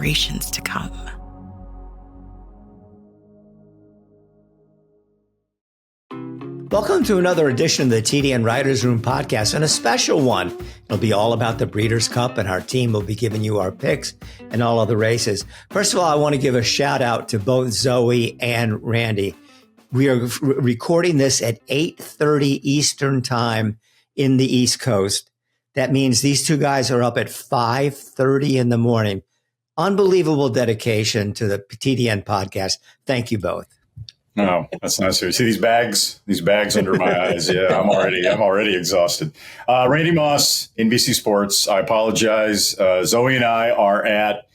generations to come. Welcome to another edition of the TDN Writers Room podcast, and a special one. It'll be all about the Breeders' Cup, and our team will be giving you our picks and all of the races. First of all, I want to give a shout out to both Zoe and Randy. We are recording this at 8:30 Eastern Time in the East Coast. That means these two guys are up at 5:30 in the morning. Unbelievable dedication to the TDN podcast. Thank you both. No, that's not serious. See these bags under my eyes. Yeah, I'm already exhausted. Randy Moss, NBC Sports. I apologize. Zoe and I are at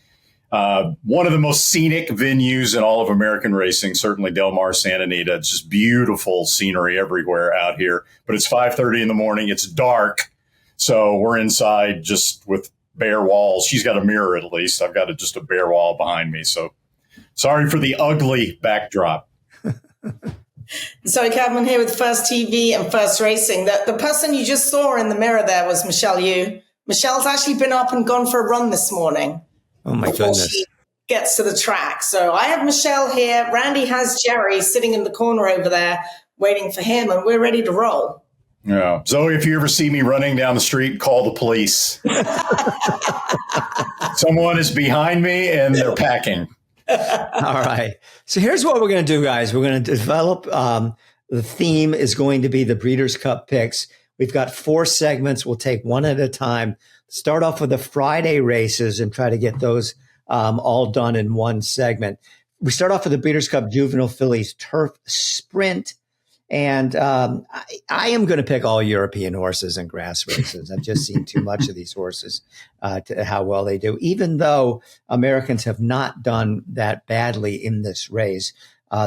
one of the most scenic venues in all of American racing, certainly Del Mar, Santa Anita. It's just beautiful scenery everywhere out here. But it's 5:30 in the morning. It's dark. So we're inside just with bare walls. She's got a mirror at least. I've got just a bare wall behind me. So sorry for the ugly backdrop. Sorry, Cadman here with First TV and First Racing. The person you just saw in the mirror there was Michelle Yu. Michelle's actually been up and gone for a run this morning. Oh, my goodness. She gets to the track. So I have Michelle here. Randy has Jerry sitting in the corner over there waiting for him, and we're ready to roll. Yeah. Zoe, if you ever see me running down the street, call the police. Someone is behind me and they're packing. All right. So here's what we're going to do, guys. We're going to develop the theme is going to be the Breeders' Cup picks. We've got 4 segments. We'll take one at a time. Start off with the Friday races and try to get those all done in one segment. We start off with the Breeders' Cup Juvenile Fillies Turf Sprint. And I am going to pick all European horses in grass races. I've just seen too much of these horses to how well they do, even though Americans have not done that badly in this race.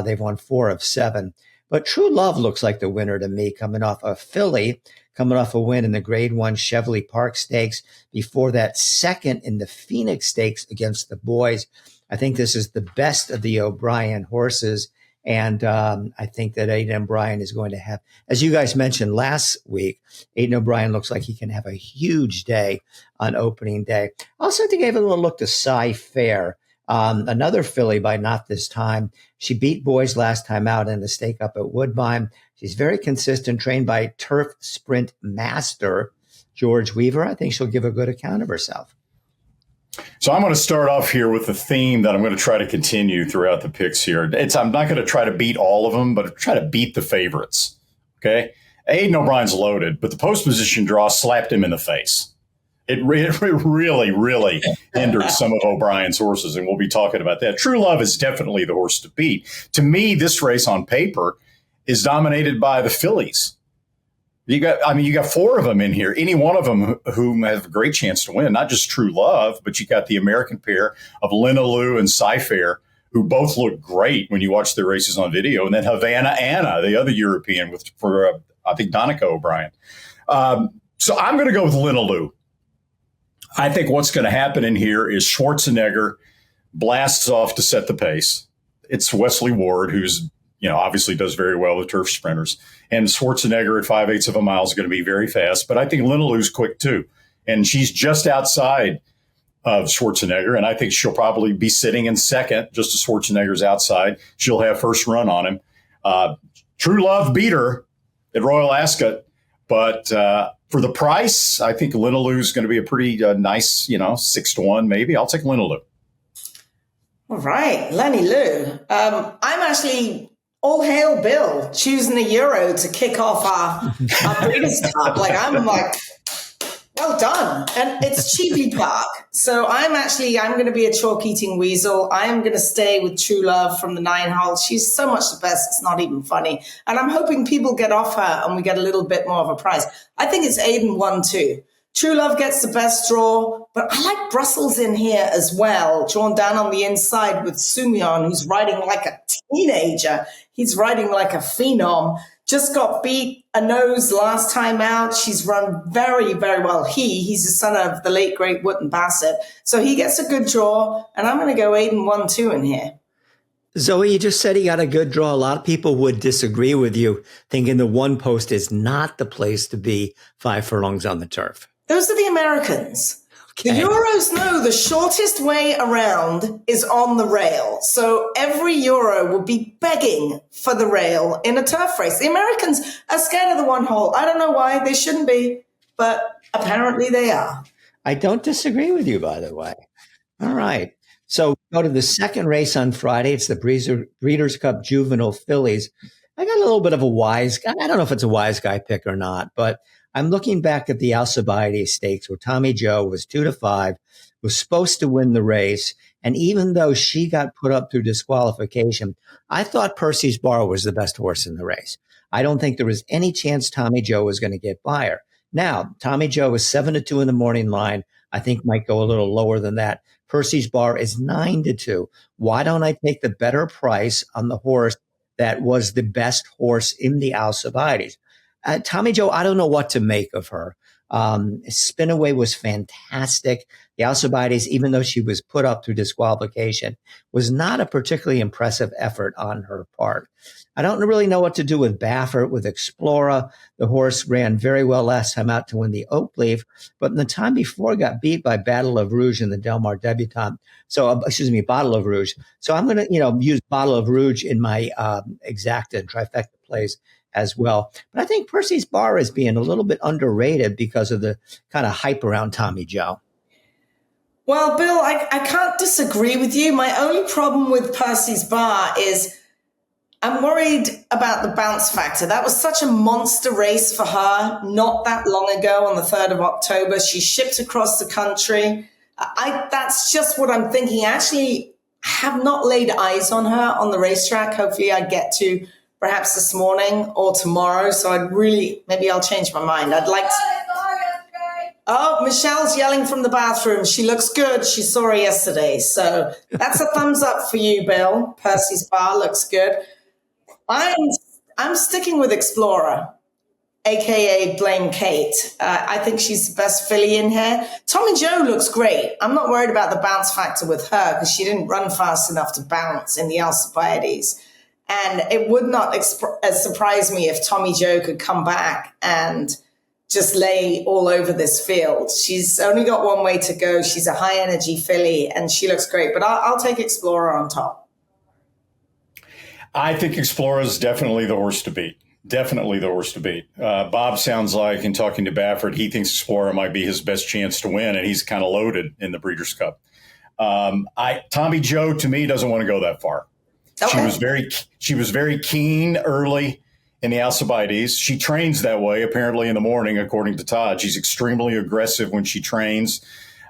They've won 4 of 7. But True Love looks like the winner to me, coming off a filly, coming off a win in the Grade 1 Chevrolet Park Stakes. Before that, second in the Phoenix Stakes against the boys. I think this is the best of the O'Brien horses. And I think that Aidan O'Brien is going to have, as you guys mentioned last week, Aidan O'Brien looks like he can have a huge day on opening day. Also, to give a little look to Cy Fair, another filly by Not This Time. She beat boys last time out in the stake up at Woodbine. She's very consistent, trained by Turf Sprint Master George Weaver. I think she'll give a good account of herself. So I'm going to start off here with a theme that I'm going to try to continue throughout the picks here. I'm not going to try to beat all of them, but try to beat the favorites. Okay. Aidan O'Brien's loaded, but the post position draw slapped him in the face. It really hindered some of O'Brien's horses, and we'll be talking about that. True Love is definitely the horse to beat. To me, this race on paper is dominated by the fillies. You got 4 of them in here, any one of them whom have a great chance to win, not just True Love, but you got the American pair of Lena Lou and Cy Fair, who both look great when you watch their races on video. And then Havana Anna, the other European for I think Donica O'Brien. So I'm going to go with Lena Lou. I think what's going to happen in here is Schwarzenegger blasts off to set the pace. It's Wesley Ward, who's obviously does very well with turf sprinters. And Schwarzenegger at 5/8 of a mile is going to be very fast. But I think Lena Lou's quick too. And she's just outside of Schwarzenegger. And I think she'll probably be sitting in second, just as Schwarzenegger's outside. She'll have first run on him. True Love beat her at Royal Ascot. But for the price, I think Lena Lou's going to be a pretty nice, 6-1 maybe. I'll take Lena Lou. All right, Lenny Lou. I'm actually all hail Bill choosing the Euro to kick off our Breeders' Cup. I'm well done. And it's Cheapy Park. So I'm going to be a chalk-eating weasel. I am going to stay with True Love from the 9 hole. She's so much the best, it's not even funny. And I'm hoping people get off her and we get a little bit more of a price. I think it's Aidan 1-2. True Love gets the best draw, but I like Brussels in here as well, drawn down on the inside with Sumion, who's riding like a teenager. He's riding like a phenom. Just got beat a nose last time out. She's run very, very well. He's the son of the late, great Wootton Bassett. So he gets a good draw, and I'm going to go Aidan 1-2 in here. Zoe, you just said he got a good draw. A lot of people would disagree with you, thinking the one post is not the place to be 5 furlongs on the turf. Those are the Americans. The Euros know the shortest way around is on the rail. So every Euro will be begging for the rail in a turf race. The Americans are scared of the one hole. I don't know why. They shouldn't be, but apparently they are. I don't disagree with you, by the way. All right. So go to the second race on Friday. It's the Breeders' Cup Juvenile Fillies. I got a little bit of a wise guy. I don't know if it's a wise guy pick or not, but I'm looking back at the Alcibiades Stakes where Tommy Joe was 2-5, was supposed to win the race. And even though she got put up through disqualification, I thought Percy's Bar was the best horse in the race. I don't think there was any chance Tommy Joe was going to get by her. Now, Tommy Joe is 7-2 in the morning line. I think might go a little lower than that. Percy's Bar is 9-2. Why don't I take the better price on the horse that was the best horse in the Alcibiades? Tommy Joe, I don't know what to make of her. Spinaway was fantastic. The Alcibiades, even though she was put up through disqualification, was not a particularly impressive effort on her part. I don't really know what to do with Baffert, with Explorer. The horse ran very well last time out to win the Oak Leaf, but in the time before got beat by Battle of Rouge in the Del Mar Debutante. So, Bottle of Rouge. So I'm going to, use Bottle of Rouge in my exacta and trifecta plays as well. But I think Percy's Bar is being a little bit underrated because of the kind of hype around Tommy Joe. Well, Bill, I can't disagree with you. My only problem with Percy's Bar is I'm worried about the bounce factor. That was such a monster race for her not that long ago on the 3rd of October. She shipped across the country. That's just what I'm thinking. I actually have not laid eyes on her on the racetrack. Hopefully I get to perhaps this morning or tomorrow. So maybe I'll change my mind. I'd like to. Oh, Michelle's yelling from the bathroom. She looks good. She saw her yesterday. So that's a thumbs up for you, Bill. Percy's Bar looks good. I'm sticking with Explorer, a.k.a. Blame Kate. I think she's the best filly in here. Tommy Joe looks great. I'm not worried about the bounce factor with her because she didn't run fast enough to bounce in the Alcibiades. And it would not surprise me if Tommy Joe could come back and just lay all over this field. She's only got one way to go. She's a high energy filly and she looks great, but I'll take Explorer on top. I think Explorer is definitely the horse to beat. Definitely the horse to beat. Bob sounds like, in talking to Baffert, he thinks Explorer might be his best chance to win, and he's kind of loaded in the Breeders' Cup. Tommy Joe, to me, doesn't want to go that far. Okay. She was very keen early in the Alcibiades. She trains that way, apparently, in the morning, according to Todd. She's extremely aggressive when she trains.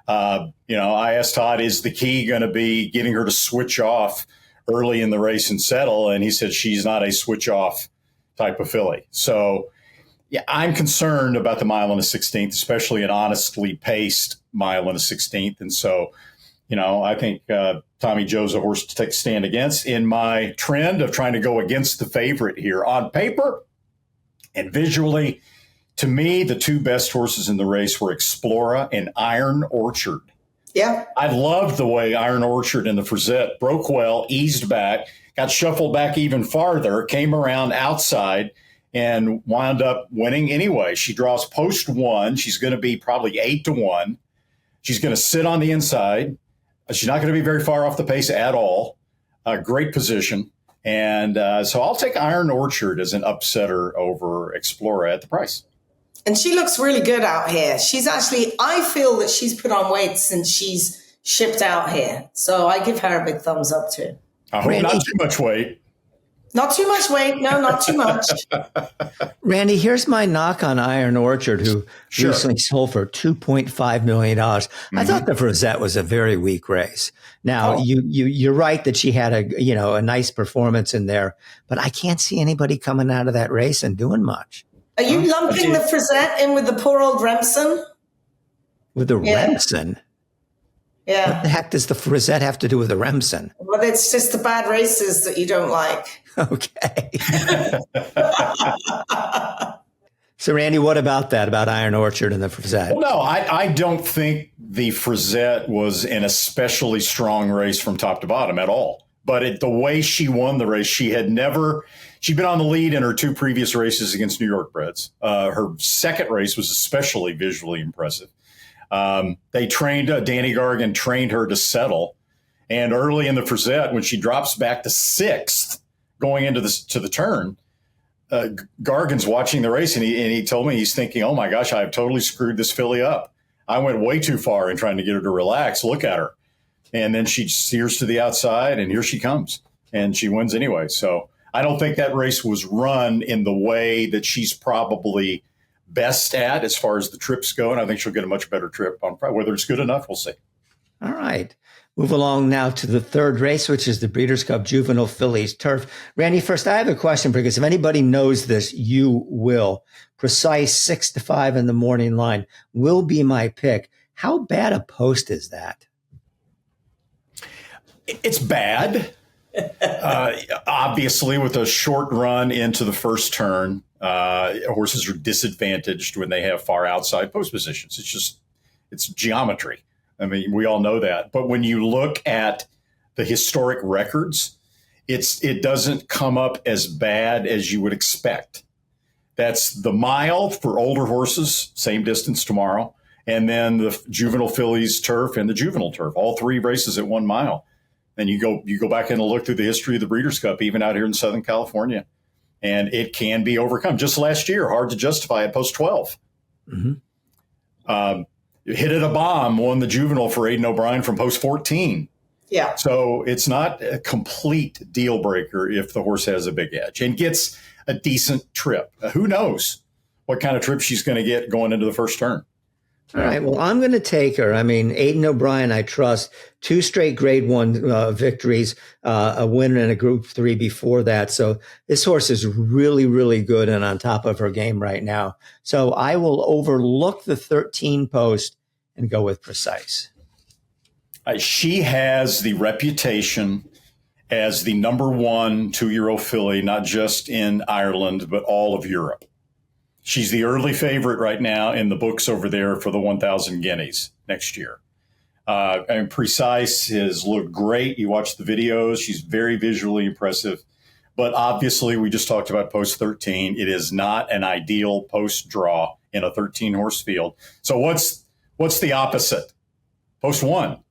I asked Todd, is the key going to be getting her to switch off early in the race and settle? And he said she's not a switch off type of filly. So, yeah, I'm concerned about the mile and a 16th, especially an honestly paced mile and a 16th. And so, I think Tommy Joe's a horse to take a stand against in my trend of trying to go against the favorite here. On paper and visually, to me, the two best horses in the race were Explorer and Iron Orchard. Yeah. I loved the way Iron Orchard and the Frisette broke well, eased back, got shuffled back even farther, came around outside, and wound up winning anyway. She draws post 1. She's going to be probably 8-1. She's going to sit on the inside. She's not going to be very far off the pace at all. Great position. And so I'll take Iron Orchard as an upsetter over Explorer at the price. And she looks really good out here. I feel that she's put on weight since she's shipped out here. So I give her a big thumbs up too. I hope not too much weight. Not too much weight. No, not too much. Randy, here's my knock on Iron Orchard, who recently sold for $2.5 million. I thought the Frisette was a very weak race. Now, you're right that she had a nice performance in there, but I can't see anybody coming out of that race and doing much. Are you lumping the Frisette in with the poor old Remsen? With the Remsen? Yeah. What the heck does the Frisette have to do with the Remsen? Well, it's just the bad races that you don't like. Okay. So, Randy, what about that, about Iron Orchard and the Frisette? Well, no, I don't think the Frisette was an especially strong race from top to bottom at all. But the way she won the race, she'd been on the lead in her 2 previous races against New York breds. Her second race was especially visually impressive. They trained, Danny Gargan trained her to settle. And early in the Frizette, when she drops back to 6th going into the turn, Gargan's watching the race, and he told me he's thinking, oh my gosh, I have totally screwed this filly up. I went way too far in trying to get her to relax. Look at her. And then she steers to the outside, and here she comes. And she wins anyway. So I don't think that race was run in the way that she's probably best at as far as the trips go. And I think she'll get a much better trip on Friday. Whether it's good enough, we'll see. All right. Move along now to the third race, which is the Breeders' Cup Juvenile Fillies Turf. Randy, first, I have a question because if anybody knows this, you will. Precise 6-5 in the morning line will be my pick. How bad a post is that? It's bad. Obviously, with a short run into the first turn, horses are disadvantaged when they have far outside post positions. It's geometry. I mean, we all know that. But when you look at the historic records, it doesn't come up as bad as you would expect. That's the mile for older horses, same distance tomorrow, and then the Juvenile Fillies Turf and the Juvenile Turf, all 3 races at 1 mile. And you go back and look through the history of the Breeders' Cup, even out here in Southern California, and it can be overcome. Just last year, hard to justify at post 12. Mm-hmm. Hit it a bomb, won the Juvenile for Aidan O'Brien from post 14. Yeah. So it's not a complete deal breaker if the horse has a big edge and gets a decent trip. Who knows what kind of trip she's going to get going into the first turn. All right. Well, I'm going to take her. I mean, Aidan O'Brien, I trust. 2 straight Grade 1 victories, a winner in a Group 3 before that. So this horse is really, really good and on top of her game right now. So I will overlook the 13 post and go with Precise. She has the reputation as the number 1 2-year-old filly, not just in Ireland, but all of Europe. She's the early favorite right now in the books over there for the 1,000 guineas next year. And Precise has looked great. You watch the videos. She's very visually impressive. But obviously, we just talked about post 13. It is not an ideal post draw in a 13-horse field. So what's the opposite? Post 1.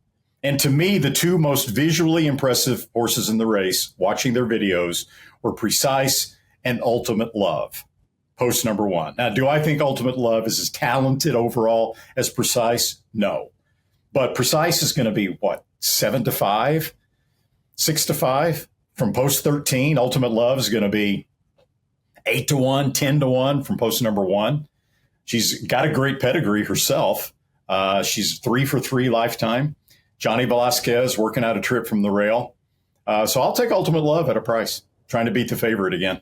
And to me, the 2 most visually impressive horses in the race, watching their videos, were Precise and Ultimate Love. Post number 1. Now, do I think Ultimate Love is as talented overall as Precise? No. But Precise is going to be, 7-5, 6-5 from post 13. Ultimate Love is going to be 8-1, 10-1 from post number 1. She's got a great pedigree herself. She's 3 for 3 lifetime. Johnny Velasquez working out a trip from the rail. So I'll take Ultimate Love at a price, trying to beat the favorite again.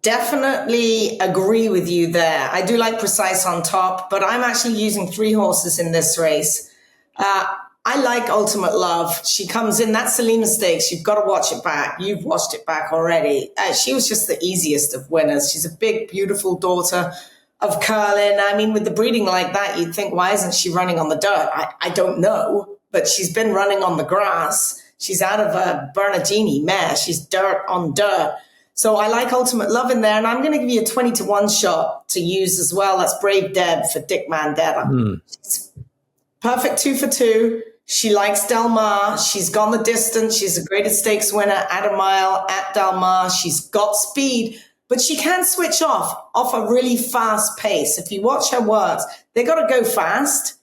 Definitely agree with you there. I do like Precise on top, but I'm actually using 3 horses in this race. I like Ultimate Love. She comes in, that Selena Stakes. You've got to watch it back. You've watched it back already. She was just the easiest of winners. She's a big, beautiful daughter of curling. I mean, with the breeding like that, you'd think, why isn't she running on the dirt? I don't know, but she's been running on the grass. She's out of a Bernardini mare. She's dirt on dirt. So I like Ultimate Love in there, and I'm going to give you a 20-1 shot to use as well. That's Brave Deb for Dick Mandetta. She's perfect 2 for 2. She likes Del Mar. She's gone the distance. She's a graded stakes winner at a mile at Del Mar. She's got speed, but she can switch off a really fast pace. If you watch her works, they got to go fast.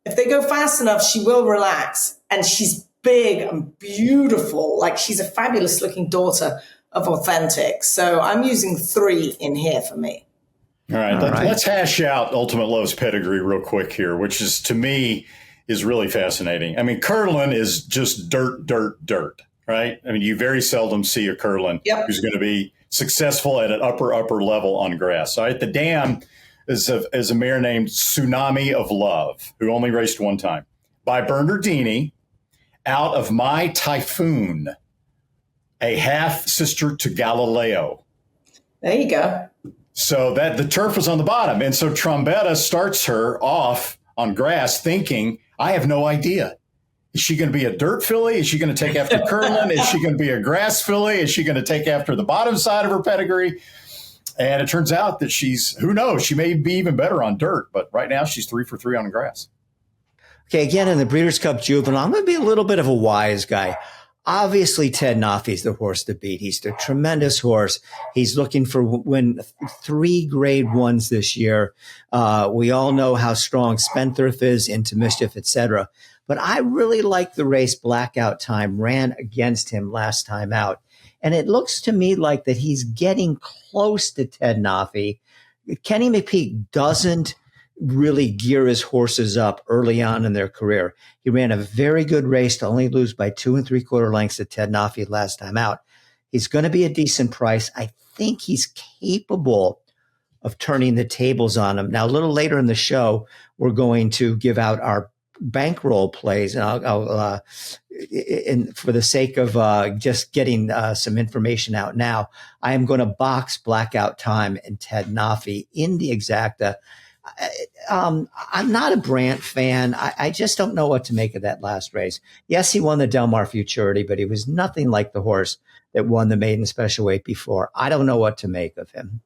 If they go fast enough, she will relax, and she's big and beautiful. Like, she's a fabulous looking daughter of Authentic. So I'm using 3 in here for me. All right. Let's hash out Ultimate Love's pedigree real quick here, which is, to me, is really fascinating. I mean, Curlin is just dirt, right? I mean, you very seldom see a Curlin who's going to be successful at an upper level on grass. All right. The dam is a mare named Tsunami of Love, who only raced 1 time, by Bernardini, out of My Typhoon, a half sister to Galileo. There you go. So that the turf was on the bottom. And so Trombetta starts her off on grass thinking, I have no idea. Is she going to be a dirt filly? Is she going to take after Curlin? Is she going to be a grass filly? Is she going to take after the bottom side of her pedigree? And it turns out that who knows, she may be even better on dirt, but right now she's 3 for 3 on grass. Okay, again, in the Breeders' Cup Juvenile, I'm going to be a little bit of a wise guy. Obviously, Ted Noffey's the horse to beat. He's a tremendous horse. He's looking for win 3 grade ones this year. We all know how strong Spendthrift is, Into Mischief, etc. But I really like the race Blackout Time ran against him last time out. And it looks to me like that he's getting close to Ted Noffey. Kenny McPeak doesn't really gear his horses up early on in their career. He ran a very good race to only lose by 2 3/4 lengths to Ted Noffey last time out. He's going to be a decent price. I think he's capable of turning the tables on him. Now, a little later in the show, we're going to give out our bankroll plays, and I'll for the sake of just getting some information out now, I am going to box Blackout Time and Ted Noffey in the exacta. I'm not a Brandt fan. I just don't know what to make of that last race. Yes, he won the Del Mar Futurity, but he was nothing like the horse that won the maiden special weight before. I don't know what to make of him.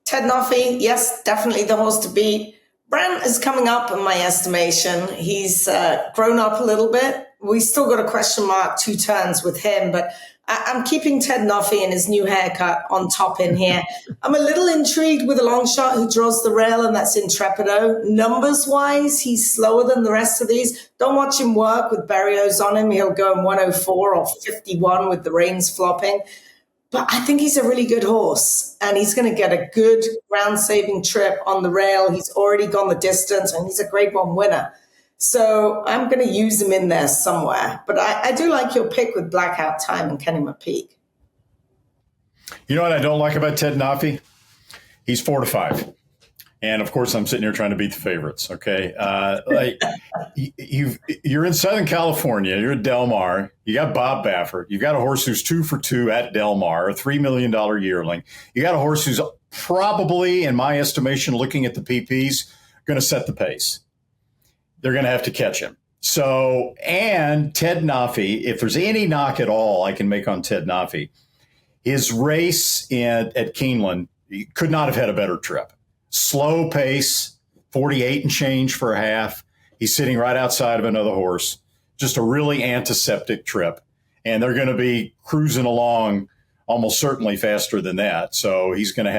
Ted Noffey, yes, definitely the horse to beat. Brandt is coming up in my estimation. He's grown up a little bit. We still got a question mark 2 turns with him, but I'm keeping Ted Noffey and his new haircut on top in here. I'm a little intrigued with a long shot who draws the rail, and that's Intrepido. Numbers-wise, he's slower than the rest of these. Don't watch him work with Berrios on him. He'll go in 104 or 51 with the reins flopping. But I think he's a really good horse, and he's going to get a good ground-saving trip on the rail. He's already gone the distance, and he's a Grade 1 winner. So I'm going to use him in there somewhere. But I do like your pick with Blackout Time and Kenny McPeak. You know what I don't like about Ted Noffey? He's 4 to 5. And, of course, I'm sitting here trying to beat the favorites, okay? You're in Southern California. You're at Del Mar. You got Bob Baffert. You got a horse who's 2 for 2 at Del Mar, a $3 million yearling. You got a horse who's probably, in my estimation, looking at the PPs, going to set the pace. They're going to have to catch him. So, and Ted Noffey, if there's any knock at all I can make on Ted Noffey, his race at Keeneland could not have had a better trip. Slow pace, 48 and change for a half. He's sitting right outside of another horse. Just a really antiseptic trip. And they're going to be cruising along almost certainly faster than that. So he's going to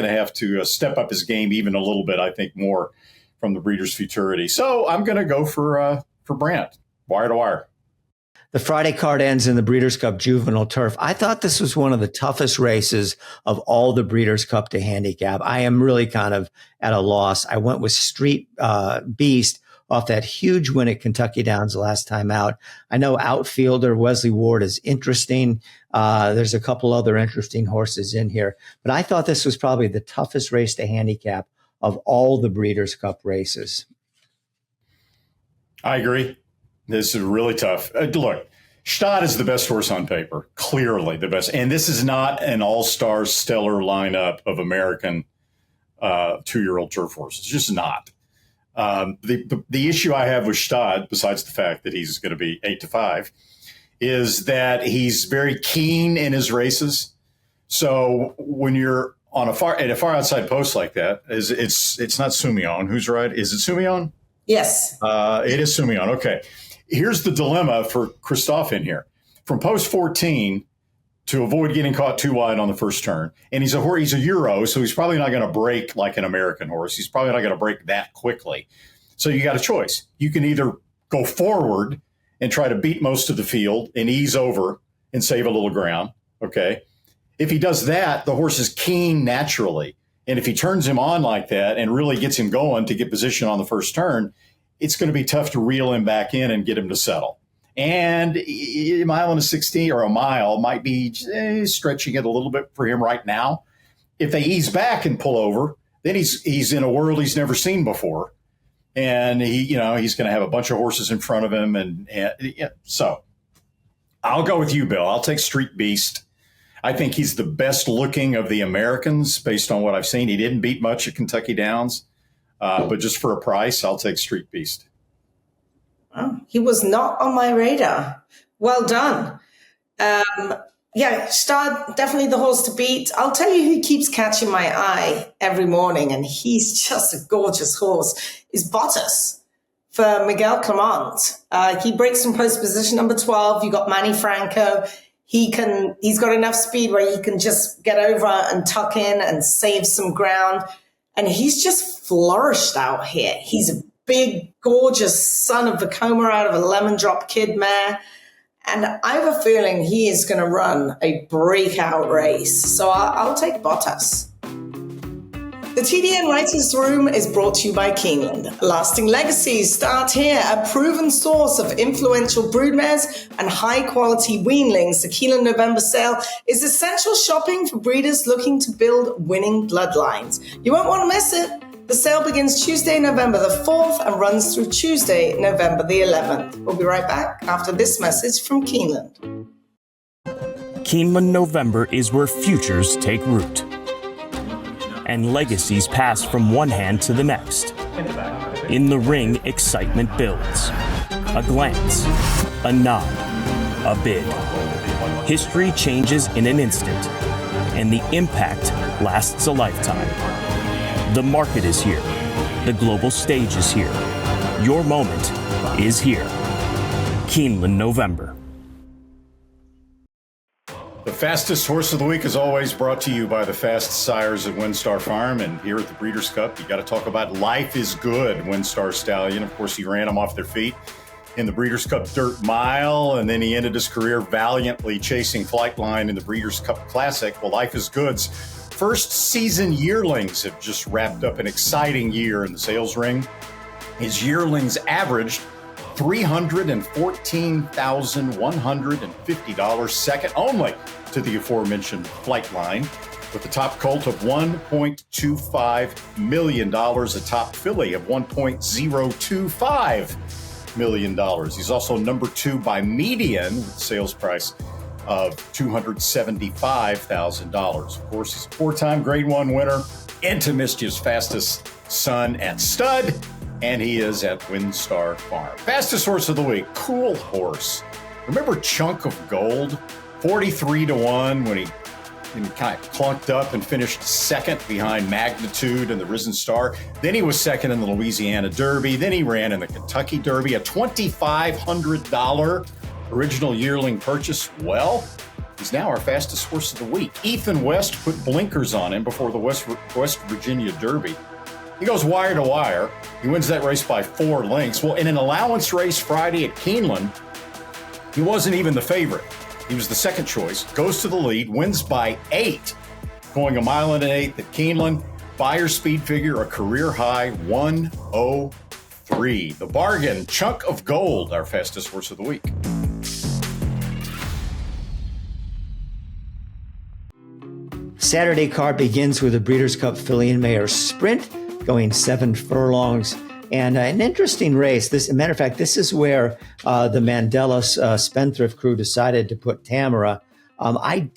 have to step up his game even a little bit, I think, more from the Breeders' Futurity. So I'm going to go for Brandt, wire to wire. The Friday card ends in the Breeders' Cup Juvenile Turf. I thought this was one of the toughest races of all the Breeders' Cup to handicap. I am really kind of at a loss. I went with Street Beast off that huge win at Kentucky Downs last time out. I know outfielder Wesley Ward is interesting. There's a couple other interesting horses in here. But I thought this was probably the toughest race to handicap of all the Breeders' Cup races. I agree. This is really tough. Look, Stad is the best horse on paper, clearly the best. And this is not an all-star stellar lineup of American 2-year-old turf horses. It's just not. The issue I have with Stad, besides the fact that he's going to be 8 to 5, is that he's very keen in his races. So when you're on at a far outside post like that, it's not Sumion. Who's right? Is it Sumion? Yes. It is Sumion. Okay. Here's the dilemma for Christophe in here. From post 14 to avoid getting caught too wide on the first turn. And he's a Euro, so he's probably not going to break like an American horse. He's probably not going to break that quickly. So you got a choice. You can either go forward and try to beat most of the field and ease over and save a little ground. Okay. If he does that, the horse is keen naturally. And if he turns him on like that and really gets him going to get position on the first turn, it's going to be tough to reel him back in and get him to settle. And a mile and a 16 or a mile might be stretching it a little bit for him right now. If they ease back and pull over, then he's in a world he's never seen before. And he's going to have a bunch of horses in front of him. And so I'll go with you, Bill. I'll take Street Beast. I think he's the best looking of the Americans based on what I've seen. He didn't beat much at Kentucky Downs, but just for a price, I'll take Street Beast. Oh, he was not on my radar. Well done. yeah, Star, definitely the horse to beat. I'll tell you who keeps catching my eye every morning, and he's just a gorgeous horse, is Bottas for Miguel Clement. He breaks from post position number 12. You got Manny Franco. He's got enough speed where he can just get over and tuck in and save some ground. And he's just flourished out here. He's a big, gorgeous son of Vekoma out of a lemon drop kid mare. And I have a feeling he is going to run a breakout race. So I'll take Bottas. The TDN Writers Room is brought to you by Keeneland. Lasting legacies start here. A proven source of influential broodmares and high-quality weanlings. The Keeneland November sale is essential shopping for breeders looking to build winning bloodlines. You won't want to miss it. The sale begins Tuesday, November the 4th and runs through Tuesday, November the 11th. We'll be right back after this message from Keeneland. Keeneland November is where futures take root and legacies pass from one hand to the next. In the ring, excitement builds. A glance, a nod, a bid. History changes in an instant, and the impact lasts a lifetime. The market is here. The global stage is here. Your moment is here. Keeneland November. The fastest horse of the week is always brought to you by the fast sires at WinStar Farm. And here at the Breeders' Cup, you got to talk about Life is Good, WinStar Stallion. Of course, he ran them off their feet in the Breeders' Cup Dirt Mile, and then he ended his career valiantly chasing Flightline in the Breeders' Cup Classic. Well, Life is Good's first season yearlings have just wrapped up an exciting year in the sales ring. His yearlings averaged $314,150, second only to the aforementioned Flightline, with the top colt of $1.25 million, a top filly of $1.025 million. He's also number 2 by median with a sales price of $275,000. Of course, he's a 4-time Grade 1 winner, into Mischief's fastest son at stud, and he is at WinStar Farm. Fastest horse of the week, Cool Horse. Remember Chunk of Gold? 43-1 when he kind of clunked up and finished second behind Magnitude and the Risen Star. Then he was second in the Louisiana Derby. Then he ran in the Kentucky Derby, a $2,500 original yearling purchase. Well, he's now our fastest horse of the week. Ethan West put blinkers on him before the West Virginia Derby. He goes wire to wire. He wins that race by 4 lengths. Well, in an allowance race Friday at Keeneland, he wasn't even the favorite. He was the second choice, goes to the lead, wins by 8, going 1 mile and an eighth at Keeneland. Buyer speed figure, a career high 103. The bargain, Chunk of Gold, our fastest horse of the week. Saturday card begins with the Breeders' Cup Filly and Mare Sprint, going 7 furlongs. And an interesting race. As a matter of fact, this is where the Mandela Spendthrift crew decided to put Tamara. I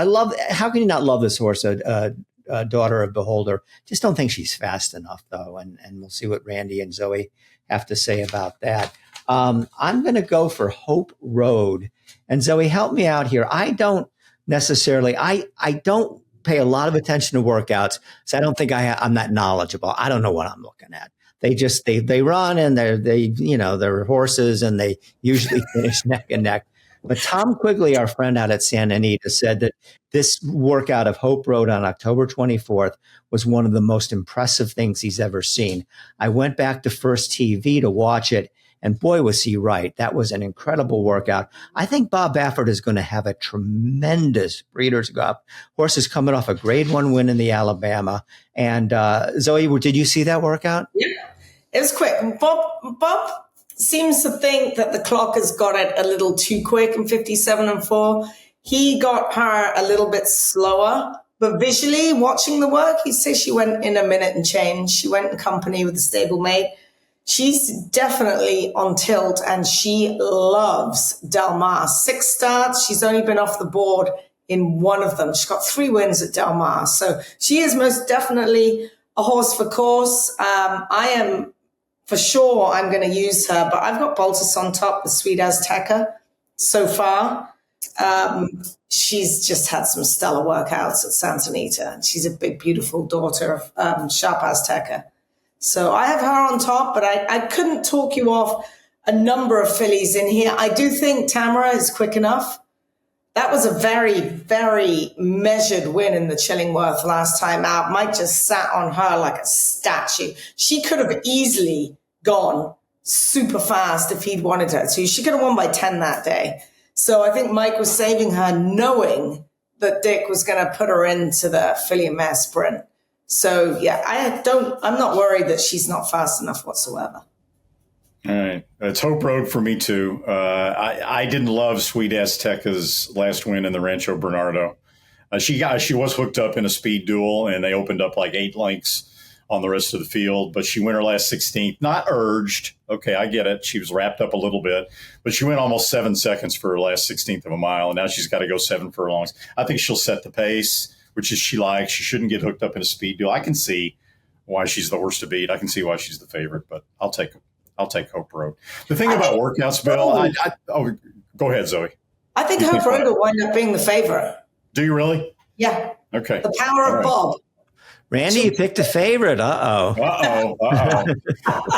love, how can you not love this horse, Daughter of Beholder? Just don't think she's fast enough, though. And we'll see what Randy and Zoe have to say about that. I'm going to go for Hope Road. And Zoe, help me out here. I don't necessarily, I don't pay a lot of attention to workouts, so I don't think I'm that knowledgeable. I don't know what I'm looking at. They just, they run and they're horses and they usually finish neck and neck. But Tom Quigley, our friend out at Santa Anita, said that this workout of Hope Road on October 24th was one of the most impressive things he's ever seen. I went back to First TV to watch it, and boy, was he right. That was an incredible workout. I think Bob Baffert is going to have a tremendous Breeders' Cup. Horse is coming off a Grade 1 win in the Alabama. And Zoe, did you see that workout? Yeah, it was quick. Bob seems to think that the clock has got it a little too quick in 57-4. He got her a little bit slower, but visually watching the work, he'd say she went in a minute and change. She went in company with the stablemate. She's definitely on tilt, and she loves Del Mar. 6 starts. She's only been off the board in 1 of them. She's got 3 wins at Del Mar. So she is most definitely a horse for course. I am for sure I'm going to use her, but I've got Baltus on top, the Sweet Azteca so far. She's just had some stellar workouts at Santa Anita. She's a big, beautiful daughter of Sharp Azteca. So I have her on top, but I couldn't talk you off a number of fillies in here. I do think Tamara is quick enough. That was a very, very measured win in the Chillingworth last time out. Mike just sat on her like a statue. She could have easily gone super fast if he'd wanted her to. She could have won by 10 that day. So I think Mike was saving her knowing that Dick was going to put her into the filly and mare sprint. So yeah, I'm not worried that she's not fast enough whatsoever. All right. It's Hope Road for me, too. I didn't love Sweet Azteca's last win in the Rancho Bernardo. She was hooked up in a speed duel, and they opened up like 8 lengths on the rest of the field. But she went her last 16th, not urged. Okay, I get it. She was wrapped up a little bit. But she went almost 7 seconds for her last 16th of a mile, and now she's got to go 7 furlongs. I think she'll set the pace, which is she likes. She shouldn't get hooked up in a speed duel. I can see why she's the horse to beat. I can see why she's the favorite, but I'll take Hope Road. The thing about workouts, Bill, go ahead, Zoe. I think Hope Road will wind up being the favorite. Do you really? Yeah. Okay. The power of Bob. Randy, you picked a favorite. Uh-oh.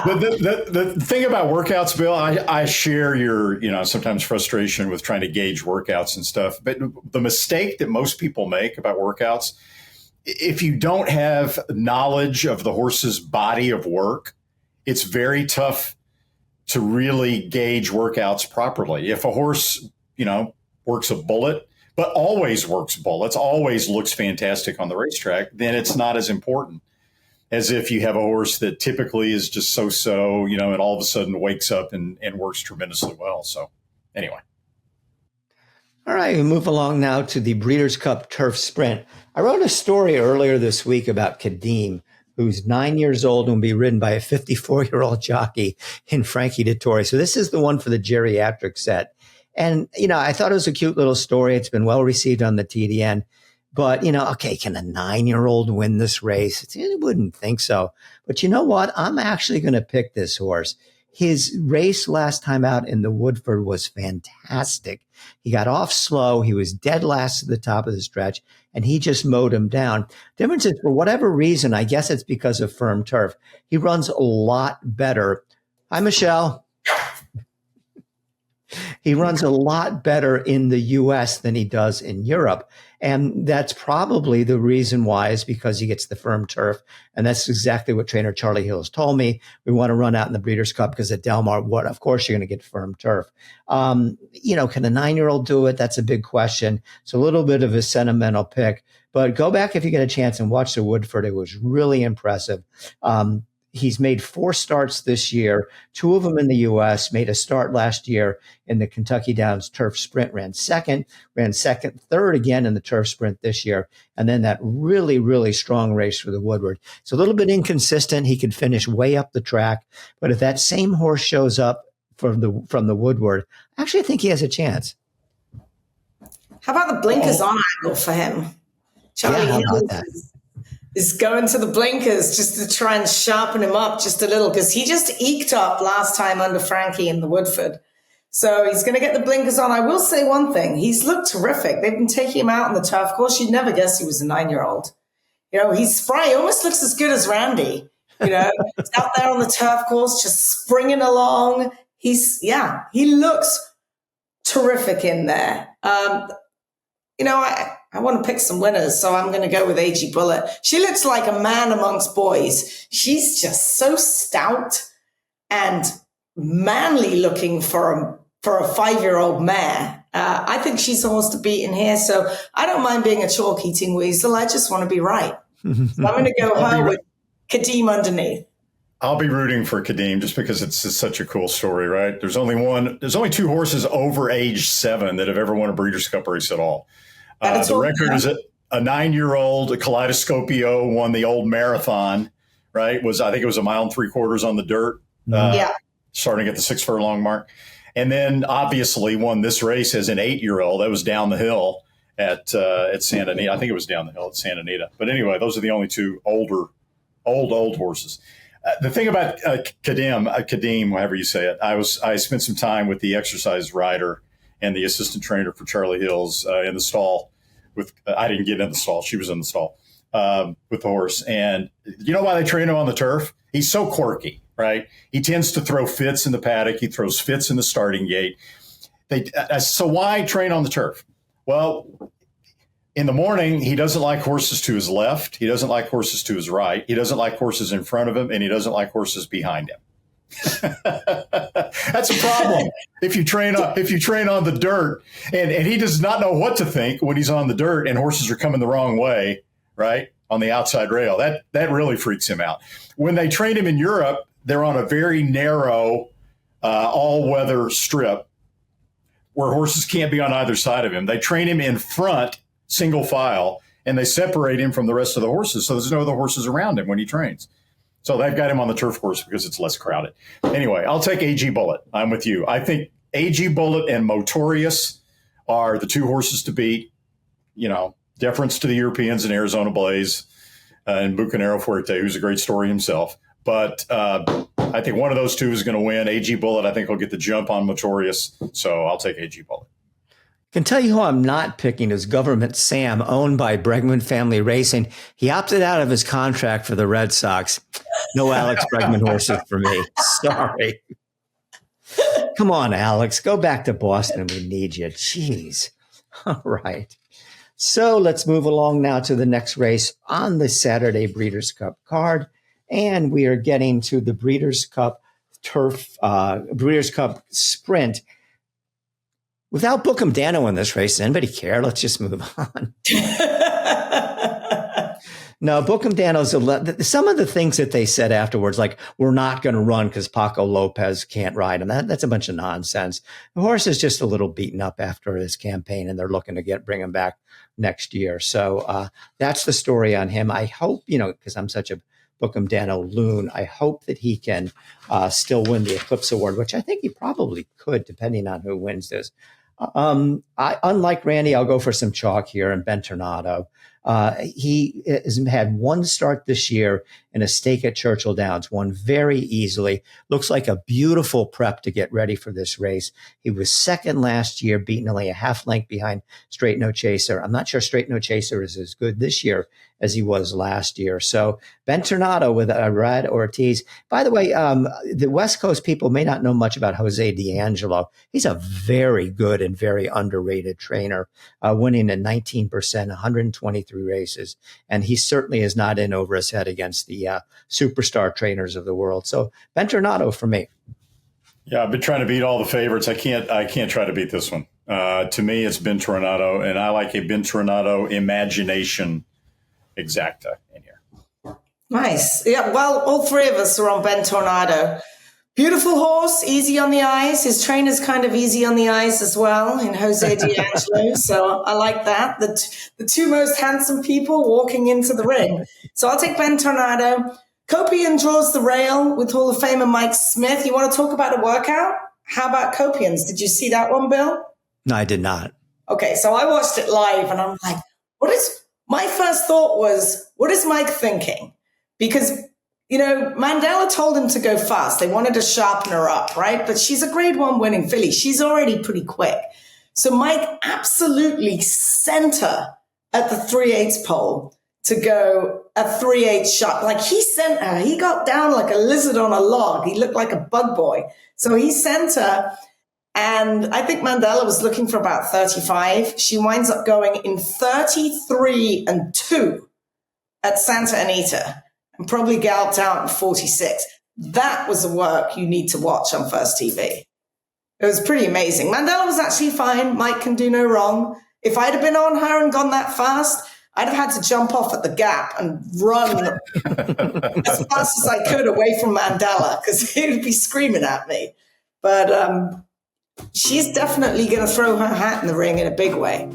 The thing about workouts, Bill, I share your, sometimes frustration with trying to gauge workouts and stuff. But the mistake that most people make about workouts, if you don't have knowledge of the horse's body of work, it's very tough to really gauge workouts properly. If a horse, works a bullet, but always works bullets, always looks fantastic on the racetrack, then it's not as important as if you have a horse that typically is just so-so, and all of a sudden wakes up and works tremendously well. So anyway. All right, we move along now to the Breeders' Cup Turf Sprint. I wrote a story earlier this week about Cadman, who's 9 years old and will be ridden by a 54-year-old jockey in Frankie Dettori. So this is the one for the geriatric set. And, I thought it was a cute little story. It's been well received on the TDN. But, okay, can a 9-year-old win this race? I wouldn't think so. But you know what? I'm actually going to pick this horse. His race last time out in the Woodford was fantastic. He got off slow. He was dead last at the top of the stretch, and he just mowed him down. Difference is, for whatever reason, I guess it's because of firm turf, he runs a lot better. Hi, Michelle. He runs a lot better in the U.S. than he does in Europe. And that's probably the reason why, is because he gets the firm turf. And that's exactly what trainer Charlie Hill has told me. We want to run out in the Breeders' Cup because at Del Mar, of course, you're going to get firm turf. Can a 9-year-old do it? That's a big question. It's a little bit of a sentimental pick. But go back if you get a chance and watch the Woodford. It was really impressive. He's made 4 starts this year, 2 of them in the U.S., made a start last year in the Kentucky Downs Turf Sprint, ran second, third again in the Turf Sprint this year, and then that really, really strong race for the Woodward. It's a little bit inconsistent. He could finish way up the track, but if that same horse shows up from the Woodward, I actually think he has a chance. How about the blinkers on angle for him? Charlie Hill is going to the blinkers just to try and sharpen him up just a little, because he just eked up last time under Frankie in the Woodford. So he's going to get the blinkers on. I will say one thing. He's looked terrific. They've been taking him out on the turf course. You'd never guess he was a 9-year-old. He's spry. He almost looks as good as Randy. He's out there on the turf course, just springing along. He looks terrific in there. I want to pick some winners, so I'm going to go with A.G. Bullet. She looks like a man amongst boys. She's just so stout and manly looking for a 5-year-old mare. I think she's a horse to beat in here, so I don't mind being a chalk-eating weasel. I just want to be right. So I'm going to go her with Cadman underneath. I'll be rooting for Cadman just because it's such a cool story, right? There's only 2 horses over age 7 that have ever won a Breeders' Cup race at all. The record is a 9-year-old Kaleidoscopio won the old marathon, right? I think it was 1 3/4 miles on the dirt. Starting at the 6 furlong mark. And then obviously won this race as an 8-year-old. That was down the hill at Santa Anita. I think it was down the hill at Santa Anita. But anyway, those are the only 2 old horses. The thing about Cadman, however you say it, I spent some time with the exercise rider and the assistant trainer for Charlie Hills in the stall with, I didn't get in the stall. She was in the stall with the horse. And you know why they train him on the turf? He's so quirky, right? He tends to throw fits in the paddock. He throws fits in the starting gate. So why train on the turf? Well, in the morning, he doesn't like horses to his left. He doesn't like horses to his right. He doesn't like horses in front of him, and he doesn't like horses behind him. That's a problem. If you train on the dirt, and he does not know what to think when he's on the dirt and horses are coming the wrong way, right, on the outside rail, that really freaks him out. When they train him in Europe, they're on a very narrow, all-weather strip where horses can't be on either side of him. They train him in front, single file, and they separate him from the rest of the horses, so there's no other horses around him when he trains. So they've got him on the turf course because it's less crowded. Anyway, I'll take AG Bullet. I'm with you. I think AG Bullet and Motorius are the two horses to beat. You know, deference to the Europeans and Arizona Blaze and Bucanero Fuerte, who's a great story himself. But I think one of those two is going to win. AG Bullet, I think, will get the jump on Motorius. So I'll take AG Bullet. I can tell you who I'm not picking is Government Sam, owned by Bregman Family Racing. He opted out of his contract for the Red Sox. No Alex Bregman horses for me. Sorry. Come on, Alex. Go back to Boston. We need you. Jeez. All right. So let's move along now to the next race on the Saturday Breeders' Cup card. And we are getting to the Breeders' Cup Turf, Breeders' Cup Sprint. Without Bookham Dano in this race, does anybody care? Let's just move on. No, Bookham Dano's some of the things that they said afterwards, like, we're not going to run because Paco Lopez can't ride him. That's a bunch of nonsense. The horse is just a little beaten up after his campaign, and they're looking to bring him back next year. So that's the story on him. I hope, because I'm such a Bookham Dano loon, I hope that he can still win the Eclipse Award, which I think he probably could, depending on who wins this. Unlike Randy, I'll go for some chalk here and Ben Tornado. He has had one start this year in a stake at Churchill Downs, won very easily. Looks like a beautiful prep to get ready for this race. He was second last year, beaten only a half length behind Straight No Chaser. I'm not sure Straight No Chaser is as good this year as he was last year. So Ben Tornado with Rad Ortiz. By the way, the West Coast people may not know much about Jose D'Angelo. He's a very good and very underrated trainer, winning at 19%, 123 races. And he certainly is not in over his head against the superstar trainers of the world. So Ben Tornado for me. Yeah, I've been trying to beat all the favorites. I can't try to beat this one. To me, it's Ben Tornado, and I like a Ben Tornado imagination exacta in here. Nice. Yeah, well, all three of us are on Ben Tornado. Beautiful horse, easy on the eyes. His trainer's kind of easy on the eyes as well in Jose D'Angelo. So I like that. The two most handsome people walking into the ring. So I'll take Ben Tornado. Copian draws the rail with Hall of Famer Mike Smith. You want to talk about a workout? How about Copians? Did you see that one, Bill? No, I did not. Okay, so I watched it live and I'm like, my first thought was, what is Mike thinking? Because Mandela told him to go fast. They wanted to sharpen her up, right? But she's a grade 1 winning filly. She's already pretty quick. So Mike absolutely sent her at the 3/8 pole to go a 3/8 shot. Like he sent her. He got down like a lizard on a log. He looked like a bug boy. So he sent her. And I think Mandela was looking for about 35. She winds up going in 33-2 at Santa Anita. And probably galloped out in 46. That was the work you need to watch on First TV. It was pretty amazing. Mandela was actually fine. Mike can do no wrong. If I'd have been on her and gone that fast, I'd have had to jump off at the gap and run as fast as I could away from Mandela because he would be screaming at me. But she's definitely going to throw her hat in the ring in a big way.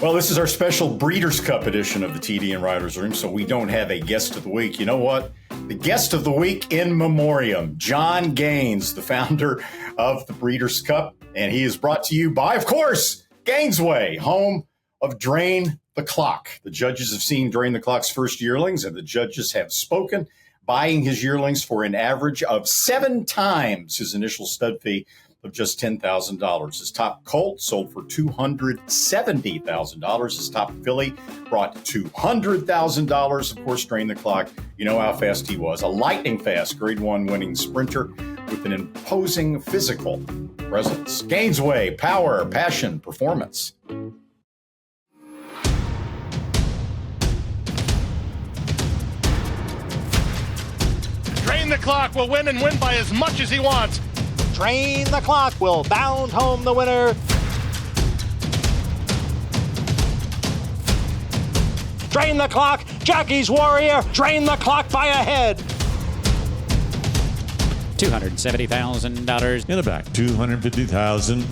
Well, this is our special Breeders' Cup edition of the TDN Writers Room, so we don't have a guest of the week. You know what? The guest of the week in memoriam, John Gaines, the founder of the Breeders' Cup, and he is brought to you by, of course, Gainesway, home of Drain the Clock. The judges have seen Drain the Clock's first yearlings, and the judges have spoken, buying his yearlings for an average of 7 times his initial stud fee. of just $10,000. His top colt sold for $270,000. His top filly brought $200,000. Of course, Drain the Clock, you know how fast he was. A lightning fast Grade 1 winning sprinter with an imposing physical presence. Gainsway, power, passion, performance. Drain the Clock will win and win by as much as he wants. Drain the Clock will bound home the winner. Drain the Clock, Jackie's Warrior, Drain the Clock by a head. $270,000 in the back. $250,000.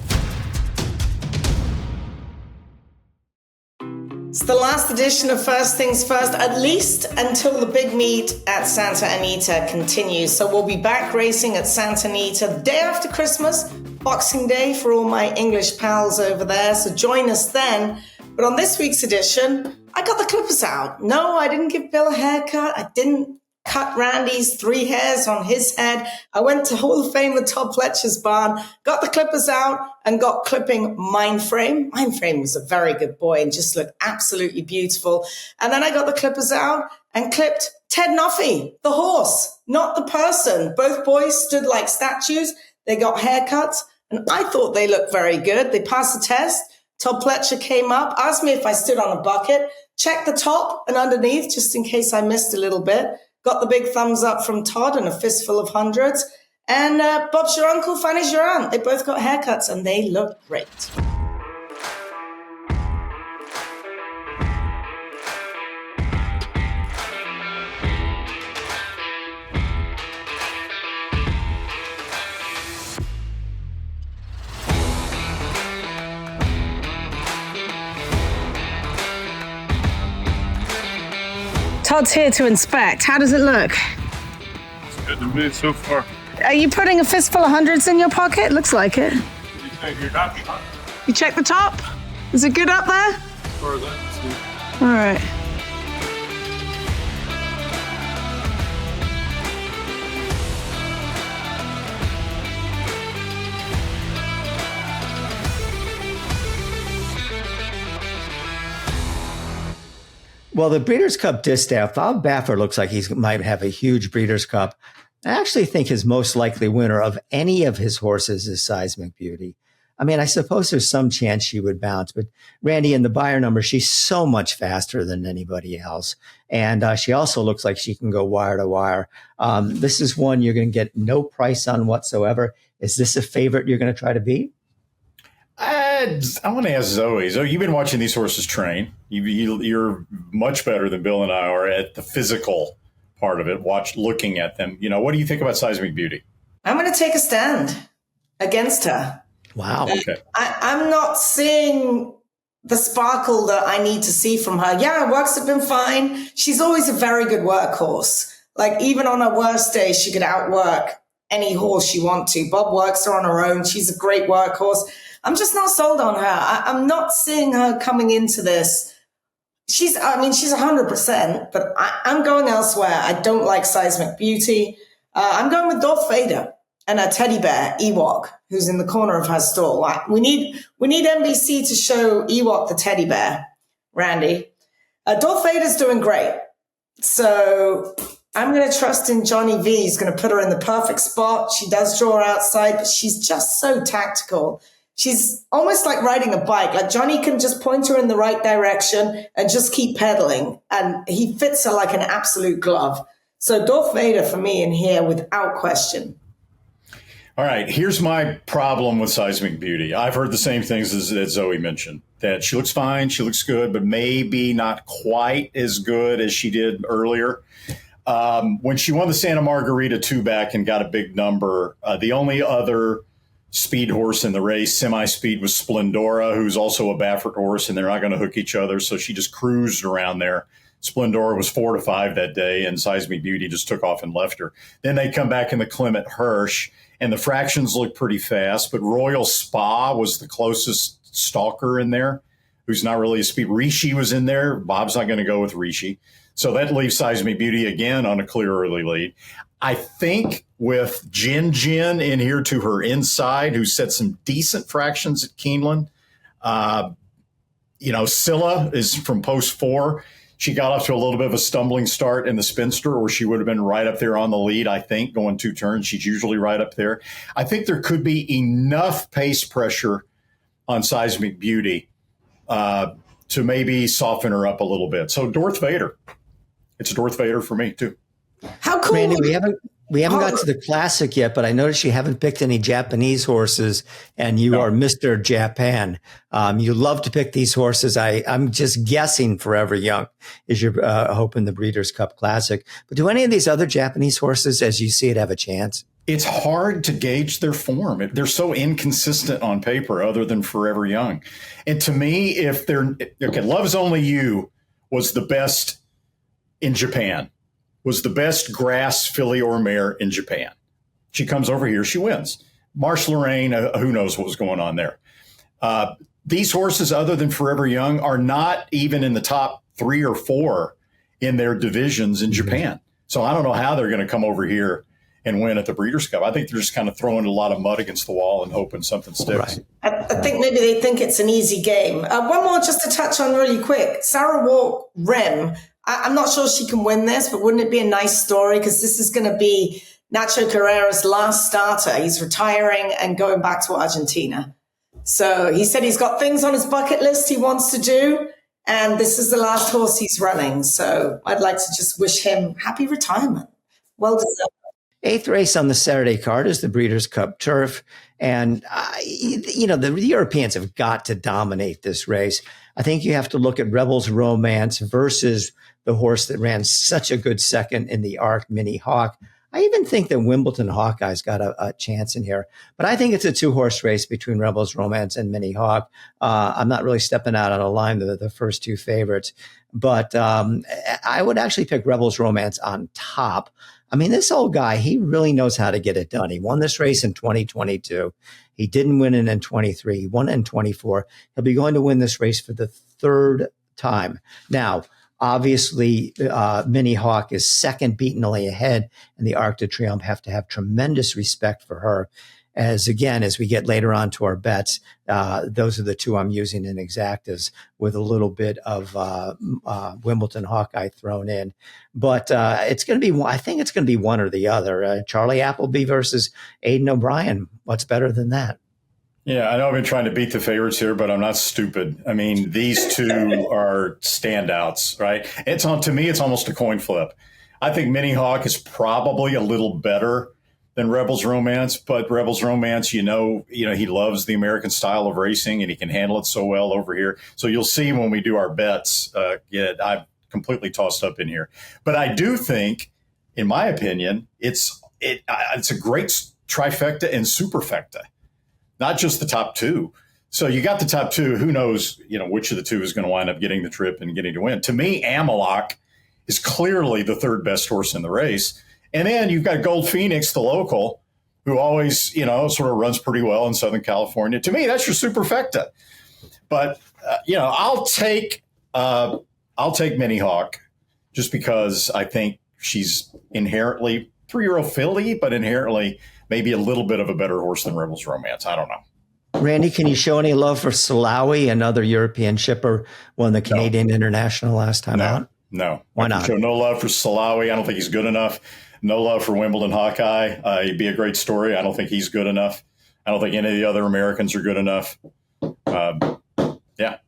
It's the last edition of First Things First, at least until the big meet at Santa Anita continues. So we'll be back racing at Santa Anita the day after Christmas, Boxing Day, for all my English pals over there. So join us then. But on this week's edition, I got the clippers out. No, I didn't give Bill a haircut. I didn't cut Randy's 3 hairs on his head. I went to Hall of Famer Todd Fletcher's barn, got the clippers out, and got clipping Mindframe. Mindframe was a very good boy and just looked absolutely beautiful. And then I got the clippers out and clipped Ted Nuffy, the horse, not the person. Both boys stood like statues. They got haircuts, and I thought they looked very good. They passed the test. Todd Fletcher came up, asked me if I stood on a bucket, checked the top and underneath just in case I missed a little bit. Got the big thumbs up from Todd and a fistful of hundreds. And Bob's your uncle, Fanny's your aunt. They both got haircuts and they look great. Todd's here to inspect. How does it look? It's good to me so far. Are you putting a fistful of hundreds in your pocket? Looks like it. You check the top? Is it good up there? As far as I can see. All right. Well, the Breeders' Cup Distaff, Bob Baffer looks like he might have a huge Breeders' Cup. I actually think his most likely winner of any of his horses is Seismic Beauty. I mean, I suppose there's some chance she would bounce, but Randy, in the buyer number, she's so much faster than anybody else. And she also looks like she can go wire to wire. This is one you're going to get no price on whatsoever. Is this a favorite you're going to try to beat? I want to ask Zoe. Zoe, you've been watching these horses train. You're much better than Bill and I are at the physical part of it. Looking at them. You know, what do you think about Seismic Beauty? I'm going to take a stand against her. Wow. Okay. I'm not seeing the sparkle that I need to see from her. Yeah, her works have been fine. She's always a very good workhorse. Like, even on her worst day, she could outwork any horse she wants to. Bob works her on her own. She's a great workhorse. I'm just not sold on her. I'm not seeing her coming into this. She's 100%, but I'm going elsewhere. I don't like Seismic Beauty. I'm going with Darth Vader and a teddy bear, Ewok, who's in the corner of her stall. We need NBC to show Ewok the teddy bear, Randy. Darth Vader's doing great. So I'm going to trust in Johnny V. He's going to put her in the perfect spot. She does draw outside, but she's just so tactical. She's almost like riding a bike. Like, Johnny can just point her in the right direction and just keep pedaling. And he fits her like an absolute glove. So Darth Vader for me in here without question. All right, here's my problem with Seismic Beauty. I've heard the same things that Zoe mentioned, that she looks fine, she looks good, but maybe not quite as good as she did earlier. When she won the Santa Margarita 2-back and got a big number, the only other speed horse in the race, semi-speed, was Splendora, who's also a Baffert horse, and they're not going to hook each other, so she just cruised around there. Splendora was 4-5 that day, and Seismic Beauty just took off and left her. Then they come back in the Clement Hirsch, and the fractions look pretty fast, but Royal Spa was the closest stalker in there, who's not really a speed. Rishi was in there. Bob's not going to go with Rishi. So that leaves Seismic Beauty again on a clear early lead. I think with Jin Jin in here to her inside, who set some decent fractions at Keeneland. Scylla is from post 4. She got off to a little bit of a stumbling start in the Spinster, or she would have been right up there on the lead, I think, going 2 turns. She's usually right up there. I think there could be enough pace pressure on Seismic Beauty to maybe soften her up a little bit. So Darth Vader. It's Darth Vader for me, too. How cool. Randy, we haven't got to the Classic yet, but I noticed you haven't picked any Japanese horses, and you are Mr. Japan. You love to pick these horses. I'm just guessing Forever Young is your hope in the Breeders' Cup Classic. But do any of these other Japanese horses, as you see it, have a chance? It's hard to gauge their form. They're so inconsistent on paper, other than Forever Young. And to me, Love's Only You was the best in Japan. Was the best grass filly or mare in Japan. She comes over here, she wins. Marsh Lorraine, who knows what was going on there. These horses, other than Forever Young, are not even in the top 3 or 4 in their divisions in Japan. So I don't know how they're going to come over here and win at the Breeders' Cup. I think they're just kind of throwing a lot of mud against the wall and hoping something sticks. Right. I think maybe they think it's an easy game. One more just to touch on really quick. Sarah Walk Rim. I'm not sure she can win this, but wouldn't it be a nice story? Because this is going to be Nacho Carrera's last starter. He's retiring and going back to Argentina. So he said he's got things on his bucket list he wants to do, and this is the last horse he's running. So I'd like to just wish him happy retirement. Well deserved. 8th race on the Saturday card is the Breeders' Cup Turf. And, the Europeans have got to dominate this race. I think you have to look at Rebels Romance versus the horse that ran such a good second in the Arc, Mini Hawk. I even think that Wimbledon Hawkeye's got a chance in here. But I think it's a 2-horse race between Rebels Romance and Mini Hawk. I'm not really stepping out on a line to the first 2 favorites. But I would actually pick Rebels Romance on top. I mean, this old guy, he really knows how to get it done. He won this race in 2022. He didn't win it in 23. He won it in 24. He'll be going to win this race for the 3rd time. Now, obviously, Mini Hawk is second, beaten only ahead, and the Arc de Triomphe have to have tremendous respect for her. As we get later on to our bets, those are the 2 I'm using in exactas with a little bit of Wimbledon Hawkeye thrown in. But it's going to be, I think it's going to be one or the other. Charlie Appleby versus Aidan O'Brien. What's better than that? Yeah, I know I've been trying to beat the favorites here, but I'm not stupid. I mean, these 2 are standouts, right? To me, it's almost a coin flip. I think Mini Hawk is probably a little better than Rebels Romance, but Rebels Romance, he loves the American style of racing and he can handle it so well over here. So you'll see when we do our bets, I've completely tossed up in here. But I do think, in my opinion, it's a great trifecta and superfecta, not just the top 2. So you got the top 2. Who knows, which of the 2 is going to wind up getting the trip and getting to win. To me, Amalok is clearly the 3rd best horse in the race. And then you've got Gold Phoenix, the local, who always, sort of runs pretty well in Southern California. To me, that's your superfecta. But, I'll take Mini Hawk just because I think she's inherently 3-year-old filly, but inherently maybe a little bit of a better horse than Rebels Romance. I don't know. Randy, can you show any love for Salawi, another European shipper, won the Canadian International last time out? No. Why not? Show no love for Salawi. I don't think he's good enough. No love for Wimbledon Hawkeye. He'd be a great story. I don't think he's good enough. I don't think any of the other Americans are good enough. Yeah.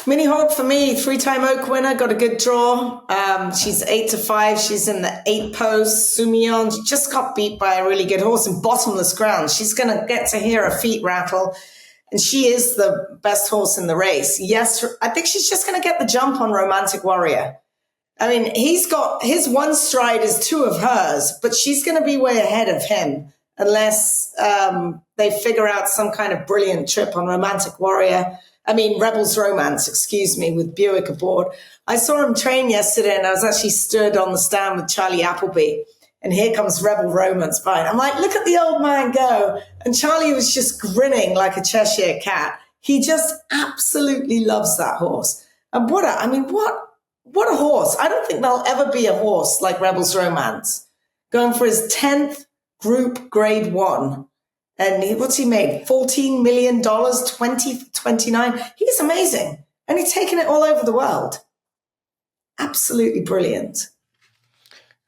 Mini Hawk for me, 3-time Oak winner, got a good draw. She's 8-5. She's in the 8 post. Sumion just got beat by a really good horse in bottomless ground. She's going to get to hear her feet rattle. And she is the best horse in the race. Yes, I think she's just going to get the jump on Romantic Warrior. I mean, he's got his 1 stride is 2 of hers, but she's going to be way ahead of him unless they figure out some kind of brilliant trip on Rebels Romance, with Buick aboard. I saw him train yesterday, and I was actually stood on the stand with Charlie Appleby. And here comes Rebel Romance by. I'm like, look at the old man go. And Charlie was just grinning like a Cheshire cat. He just absolutely loves that horse. And what a horse. I don't think there'll ever be a horse like Rebels Romance. going for his 10th Group Grade 1. And what's he made? $14 million, 29. He's amazing. And he's taken it all over the world. Absolutely brilliant.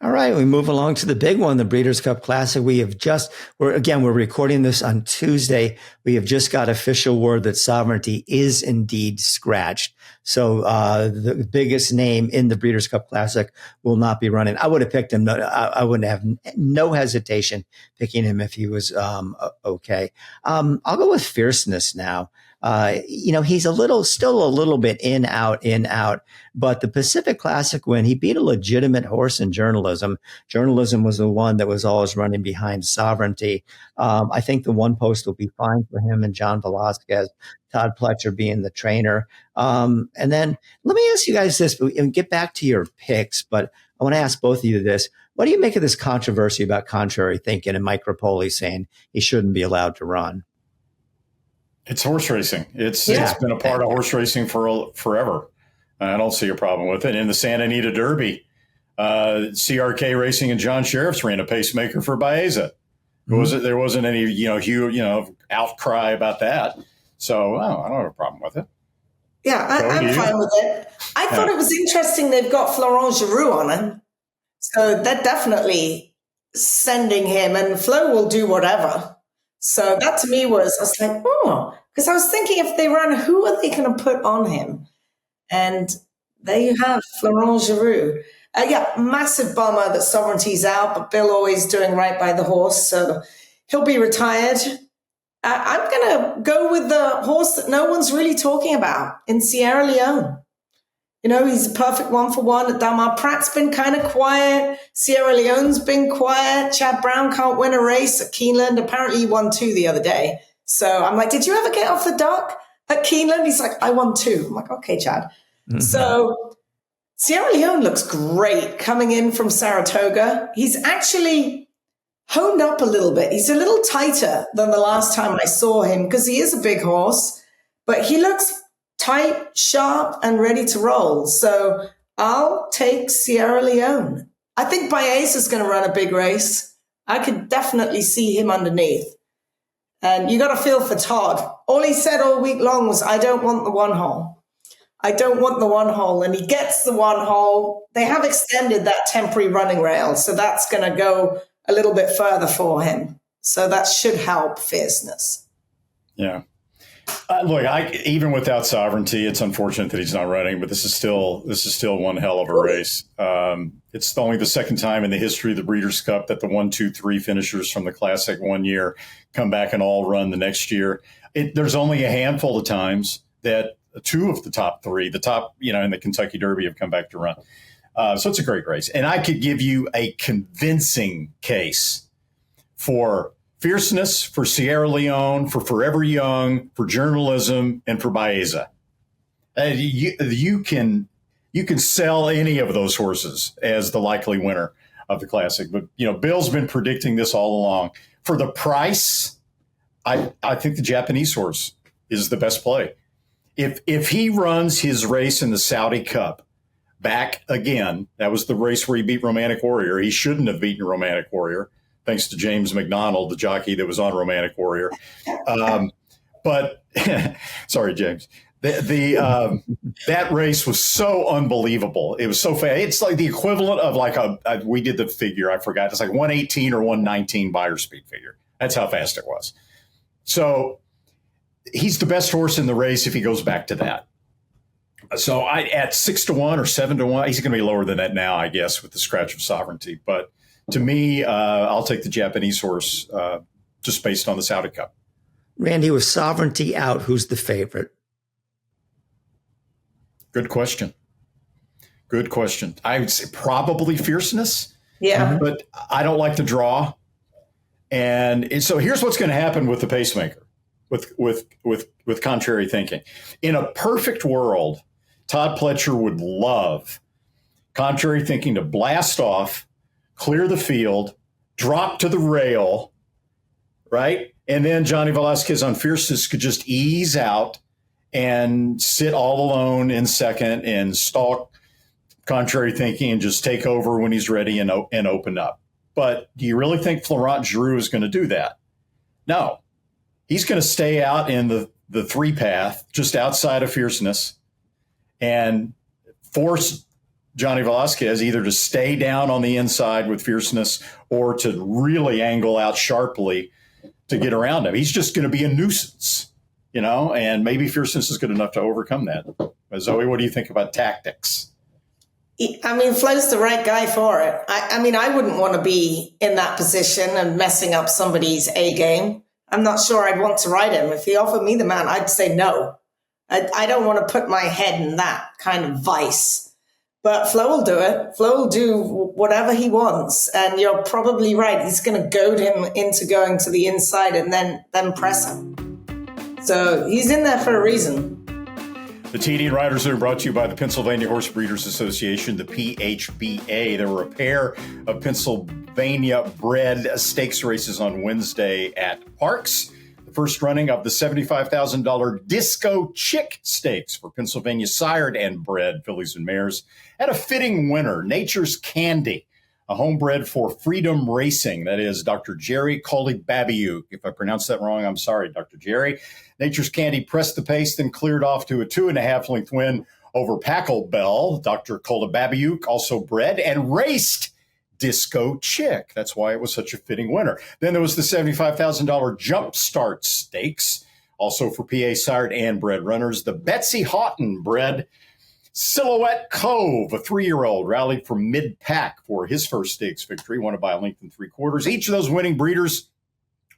All right, we move along to the big one, the Breeders' Cup Classic. We're recording this on Tuesday. We have just got official word that Sovereignty is indeed scratched. So the biggest name in the Breeders' Cup Classic will not be running. I would have picked him. I wouldn't have no hesitation picking him if he was okay. I'll go with Fierceness now. He's still a little bit in, out. But the Pacific Classic win, he beat a legitimate horse in Journalism. Journalism was the one that was always running behind Sovereignty. I think the one post will be fine for him and John Velasquez, Todd Pletcher being the trainer. And then let me ask you guys this, and get back to your picks, but I want to ask both of you this. What do you make of this controversy about contrary thinking and Mike Rapoli saying he shouldn't be allowed to run? It's horse racing. It's been a part of horse racing for forever. I don't see a problem with it. In the Santa Anita Derby, CRK Racing and John Sheriffs ran a pacemaker for Baeza. There wasn't any huge outcry about that. So I don't have a problem with it. Yeah, I'm fine with it. I thought it was interesting they've got Florent Giroux on him. So they're definitely sending him, and Flo will do whatever. So that to me I was like, because I was thinking if they run, who are they going to put on him? And there you have Florent Giroux. Massive bummer that Sovereignty's out, but Bill always doing right by the horse. So he'll be retired. I'm going to go with the horse that no one's really talking about in Sierra Leone. He's a perfect 1-for-1 at Dalmar. Pratt's been kind of quiet. Sierra Leone's been quiet. Chad Brown can't win a race at Keeneland. Apparently he won 2 the other day. So I'm like, did you ever get off the dock at Keeneland? He's like, I won 2. I'm like, okay, Chad. Mm-hmm. So Sierra Leone looks great coming in from Saratoga. He's actually honed up a little bit. He's a little tighter than the last time I saw him because he is a big horse, but he looks tight, sharp, and ready to roll. So I'll take Sierra Leone. I think Baez is going to run a big race. I could definitely see him underneath. And you got to feel for Todd. All he said all week long was, I don't want the 1 hole. I don't want the 1 hole. And he gets the 1 hole. They have extended that temporary running rail. So that's going to go a little bit further for him. So that should help Fierceness. Yeah. Look, even without Sovereignty, it's unfortunate that he's not running, but this is still one hell of a race. It's only the second time in the history of the Breeders' Cup that the 1, 2, 3 finishers from the Classic one year come back and all run the next year. There's only a handful of times that 2 of the top 3, in the Kentucky Derby, have come back to run. So it's a great race, and I could give you a convincing case for Fierceness, for Sierra Leone, for Forever Young, for Journalism, and for Baeza. You can sell any of those horses as the likely winner of the Classic. But Bill's been predicting this all along. For the price, I think the Japanese horse is the best play. If he runs his race in the Saudi Cup back again, that was the race where he beat Romantic Warrior. He shouldn't have beaten Romantic Warrior, thanks to James McDonald, the jockey that was on Romantic Warrior. But sorry, James. That race was so unbelievable. It was so fast. It's like the equivalent of we did the figure. I forgot. It's like 118 or 119 buyer speed figure. That's how fast it was. So he's the best horse in the race if he goes back to that. So at 6-1 or 7-1, he's going to be lower than that now, I guess, with the scratch of Sovereignty. But to me, I'll take the Japanese horse just based on the Saudi Cup. Randy, with Sovereignty out, who's the favorite? Good question. I would say probably Fierceness. Yeah. But I don't like the draw. And so here's what's going to happen with the pacemaker, with contrary thinking. In a perfect world, Todd Pletcher would love contrary thinking to blast off, clear the field, drop to the rail, right? And then Johnny Velasquez on Fierceness could just ease out and sit all alone in second and stalk contrary thinking and just take over when he's ready and open up. But do you really think Florent Giroux is going to do that? No. He's going to stay out in the three path, just outside of Fierceness, and force Johnny Velasquez either to stay down on the inside with Fierceness or to really angle out sharply to get around him. He's just going to be a nuisance, and maybe Fierceness is good enough to overcome that. But Zoe, what do you think about tactics? I mean, Flo's the right guy for it. I mean, I wouldn't want to be in that position and messing up somebody's A game. I'm not sure I'd want to ride him. If he offered me the mount, I'd say no. I don't want to put my head in that kind of vice. But Flo will do it. Flo will do whatever he wants. And you're probably right. He's going to goad him into going to the inside and then press him. So he's in there for a reason. The TDN Writers Room brought to you by the Pennsylvania Horse Breeders Association, the PHBA. There were a pair of Pennsylvania-bred stakes races on Wednesday at Parks. The first running of the $75,000 Disco Chick Stakes for Pennsylvania sired and bred fillies and mares had a fitting winner, Nature's Candy, a homebred for Freedom Racing. That is Dr. Jerry Kolibabiuk. If I pronounced that wrong, I'm sorry, Dr. Jerry. Nature's Candy pressed the pace, then cleared off to a 2.5-length win over Packlebell. Dr. Kolibabiuk also bred and raced Disco Chick. That's why it was such a fitting winner. Then there was the $75,000 Jumpstart Stakes, also for PA sired and bred runners. The Betsy Houghton bred Silhouette Cove, a 3-year-old, rallied from mid-pack for his first stakes victory, won it by a length and 3/4. Each of those winning breeders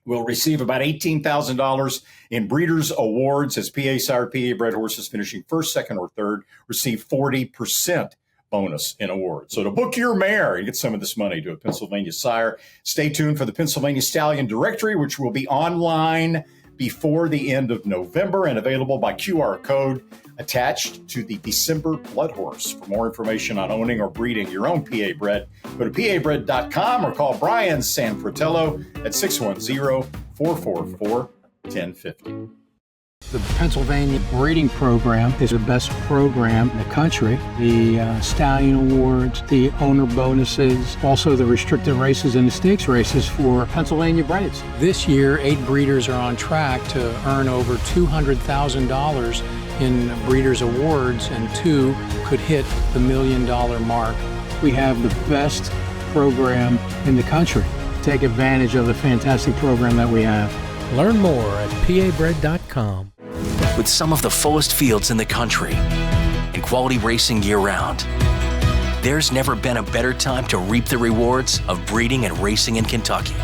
will receive about $18,000 in breeders' awards as PA sired, PA bred horses finishing first, second, or third receive 40% bonus in awards. So to book your mare and get some of this money to a Pennsylvania sire, stay tuned for the Pennsylvania Stallion Directory, which will be online before the end of November and available by QR code attached to the December Blood Horse. For more information on owning or breeding your own PA bred, go to pabred.com or call Brian Sanfratello at 610-444-1050. The Pennsylvania breeding program is the best program in the country. The Stallion Awards, the owner bonuses, also the restricted races and the stakes races for Pennsylvania breds. This year, 8 breeders are on track to earn over $200,000 in breeders' awards, and 2 could hit the $1 million mark. We have the best program in the country. Take advantage of the fantastic program that we have. Learn more at pabred.com. With some of the fullest fields in the country and quality racing year-round, there's never been a better time to reap the rewards of breeding and racing in Kentucky.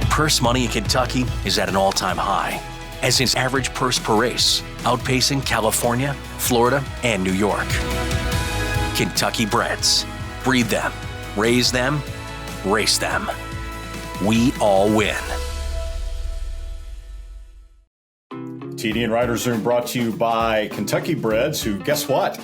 Purse money in Kentucky is at an all-time high, as is average purse per race, outpacing California, Florida, and New York. Kentucky breds. Breed them, raise them, race them. We all win. TDN Writers Room brought to you by Kentucky Breds, who, guess what?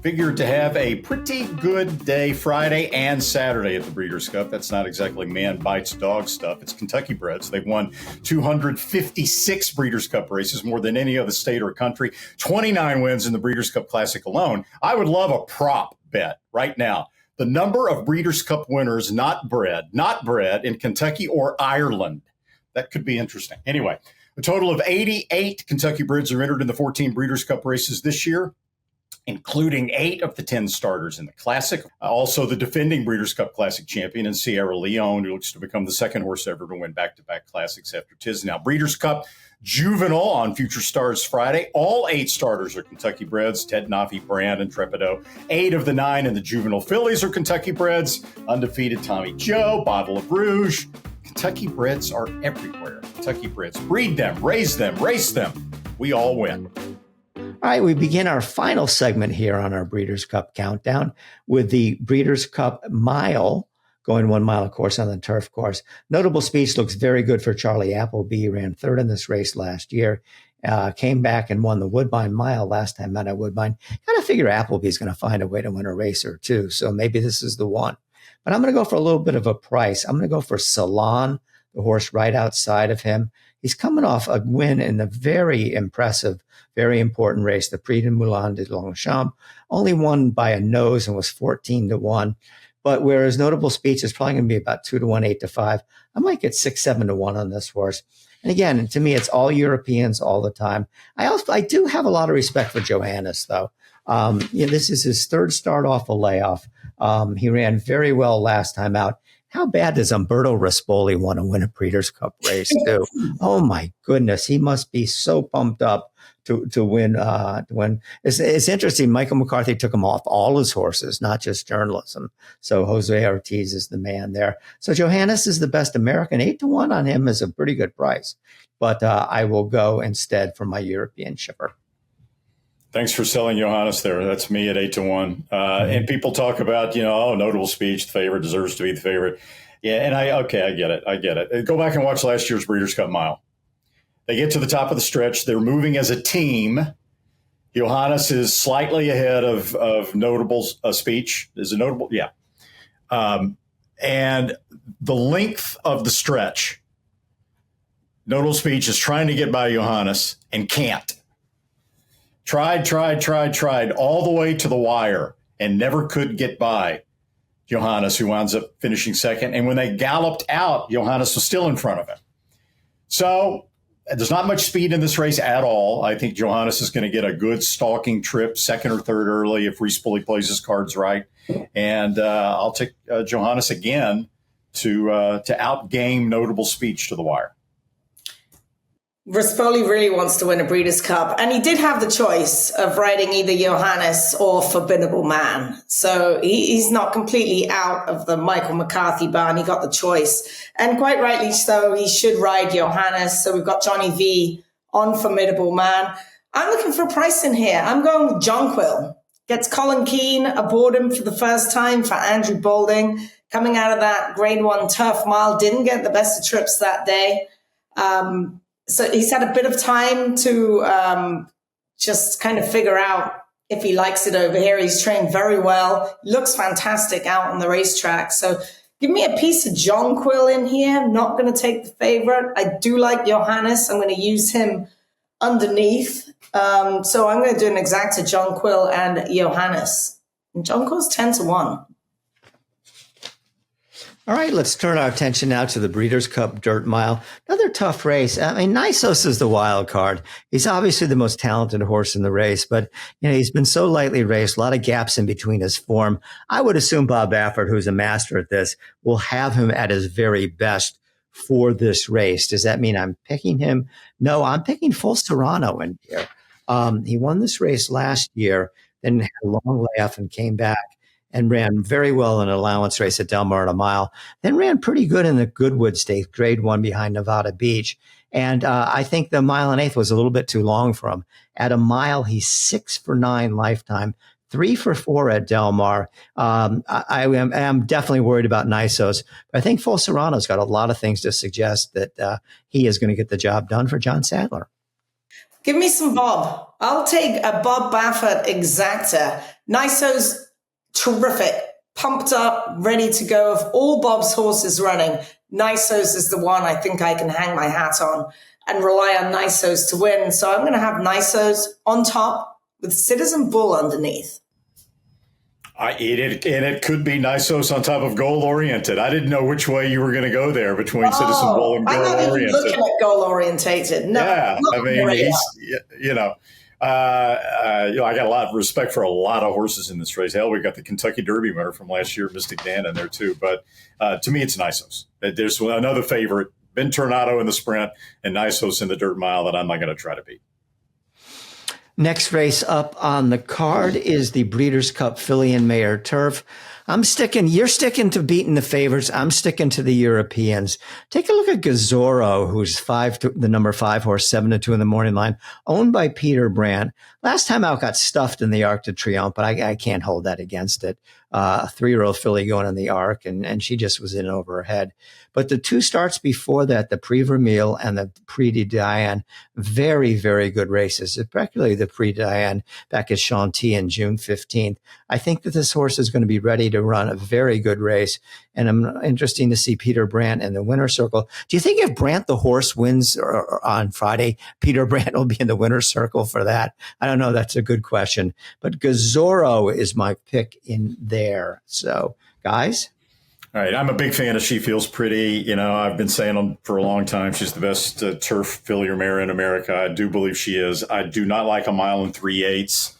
Figured to have a pretty good day Friday and Saturday at the Breeders' Cup. That's not exactly man bites dog stuff. It's Kentucky Breds. They've won 256 Breeders' Cup races, more than any other state or country. 29 wins in the Breeders' Cup Classic alone. I would love a prop bet right now. The number of Breeders' Cup winners not bred in Kentucky or Ireland. That could be interesting. Anyway, a total of 88 Kentucky breds are entered in the 14 Breeders' Cup races this year, including 8 of the 10 starters in the Classic. Also, the defending Breeders' Cup Classic champion in Sierra Leone, who looks to become the second horse ever to win back-to-back Classics after Tisnell. Breeders' Cup Juvenile on Future Stars Friday. All 8 starters are Kentucky breds: Ted Nafi, Brand, and Trepido. 8 of the 9 in the Juvenile Fillies are Kentucky breds: undefeated Tommy Joe, Bottle of Rouge. Kentucky breds are everywhere. Kentucky breds. Breed them, raise them, race them. We all win. All right, we begin our final segment here on our Breeders' Cup Countdown with the Breeders' Cup Mile, going 1 mile, of course, on the turf course. Notable speech looks very good for Charlie Appleby. He ran 3rd in this race last year. Came back and won the Woodbine Mile last time out at Woodbine. Got to figure Appleby's going to find a way to win a race or two, so maybe this is the one. But I'm going to go for a little bit of a price. I'm going to go for Salon, the horse right outside of him. He's coming off a win in a very impressive, very important race, the Prix de Moulin de Longchamp. Only won by a nose and was 14-1. But whereas Notable Speech is probably going to be about 2-1, 8-5, I might get 6-7-1 on this horse. And again, to me, it's all Europeans all the time. I do have a lot of respect for Johannes, though. This is his third start off a layoff. He ran very well last time out. How bad does Umberto Rispoli want to win a Breeders' Cup race, too? Oh, my goodness. He must be so pumped up to win. It's interesting. Michael McCarthy took him off all his horses, not just journalism. So Jose Ortiz is the man there. So Johannes is the best American. 8-1 on him is a pretty good price. But I will go instead for my European shipper. Thanks for selling Johannes there. That's me at 8-1. And people talk about, Notable Speech, the favorite, deserves to be the favorite. Yeah, and I get it. Go back and watch last year's Breeders' Cup Mile. They get to the top of the stretch. They're moving as a team. Johannes is slightly ahead of Notable Speech. Is it Notable? Yeah. And the length of the stretch, Notable Speech is trying to get by Johannes and can't. Tried all the way to the wire and never could get by Johannes, who winds up finishing second. And when they galloped out, Johannes was still in front of him. So there's not much speed in this race at all. I think Johannes is going to get a good stalking trip, second or third early, if Rispoli plays his cards right. And I'll take Johannes again to outgame Notable Speech to the wire. Rispoli really wants to win a Breeders' Cup, and he did have the choice of riding either Johannes or Formidable Man. So he's not completely out of the Michael McCarthy barn. He got the choice, and quite rightly so. He should ride Johannes. So we've got Johnny V on Formidable Man. I'm looking for a price in here. I'm going with Jonquil. Gets Colin Keane aboard him for the first time for Andrew Balding. Coming out of that Grade 1 Turf Mile, didn't get the best of trips that day. So he's had a bit of time to just kind of figure out if he likes it over here. He's trained very well. Looks fantastic out on the racetrack. So give me a piece of Jonquil in here. I'm not going to take the favorite. I do like Johannes. I'm going to use him underneath. So I'm going to do an exacta Jonquil and Johannes. And Jonquil's 10-1. All right, let's turn our attention now to the Breeders' Cup Dirt Mile. Another tough race. I mean, Nisos is the wild card. He's obviously the most talented horse in the race, but he's been so lightly raced, a lot of gaps in between his form. I would assume Bob Baffert, who's a master at this, will have him at his very best for this race. Does that mean I'm picking him? No, I'm picking Full Serrano in here. He won this race last year, then had a long layoff and came back and ran very well in an allowance race at Del Mar at a mile, then ran pretty good in the Goodwood Stakes, Grade 1 behind Nevada Beach. And I think the 1.8 miles was a little bit too long for him. At a mile, he's 6 for 9 lifetime, 3 for 4 at Del Mar. I am definitely worried about Nisos, but I think Full Serrano's got a lot of things to suggest that he is going to get the job done for John Sadler. Give me some Bob. I'll take a Bob Baffert exacta. Nisos, terrific, pumped up, ready to go. Of all Bob's horses running, Nisos is the one I think I can hang my hat on and rely on Nisos to win. So I'm going to have Nisos on top with Citizen Bull underneath. It could be Nisos on top of Goal Oriented. I didn't know which way you were going to go there between Citizen Bull and Goal Oriented. I'm not even looking at Goal Orientated. No, yeah, I mean, I got a lot of respect for a lot of horses in this race. Hell, we got the Kentucky Derby winner from last year, Mystic Dan, in there too. But to me, it's Nisos. There's another favorite, Ben Tornado in the sprint and Nisos in the dirt mile that I'm not going to try to beat. Next race up on the card is the Breeders' Cup Filly and Mare Turf. You're sticking to beating the favorites. I'm sticking to the Europeans. Take a look at Gazzoro, who's the number 5 horse, 7-2 in the morning line, owned by Peter Brandt. Last time out got stuffed in the Arc de Triomphe, but I can't hold that against it. A 3-year-old filly going in the Arc, and she just was in over her head. But the 2 starts before that, the Prix Vermeil and the Prix de Diane, very, very good races, particularly the Prix de Diane back at Chantilly in June 15th. I think that this horse is going to be ready to run a very good race, and I'm interested to see Peter Brandt in the winner's circle. Do you think if Brandt the horse wins on Friday, Peter Brandt will be in the winner's circle for that? I don't know. That's a good question. But Gazzoro is my pick in there. So Guys? All right, I'm a big fan of She Feels Pretty. You know, I've been saying for a long time she's the best turf filly or mare in America. I do believe she is. I do not like 1 3/8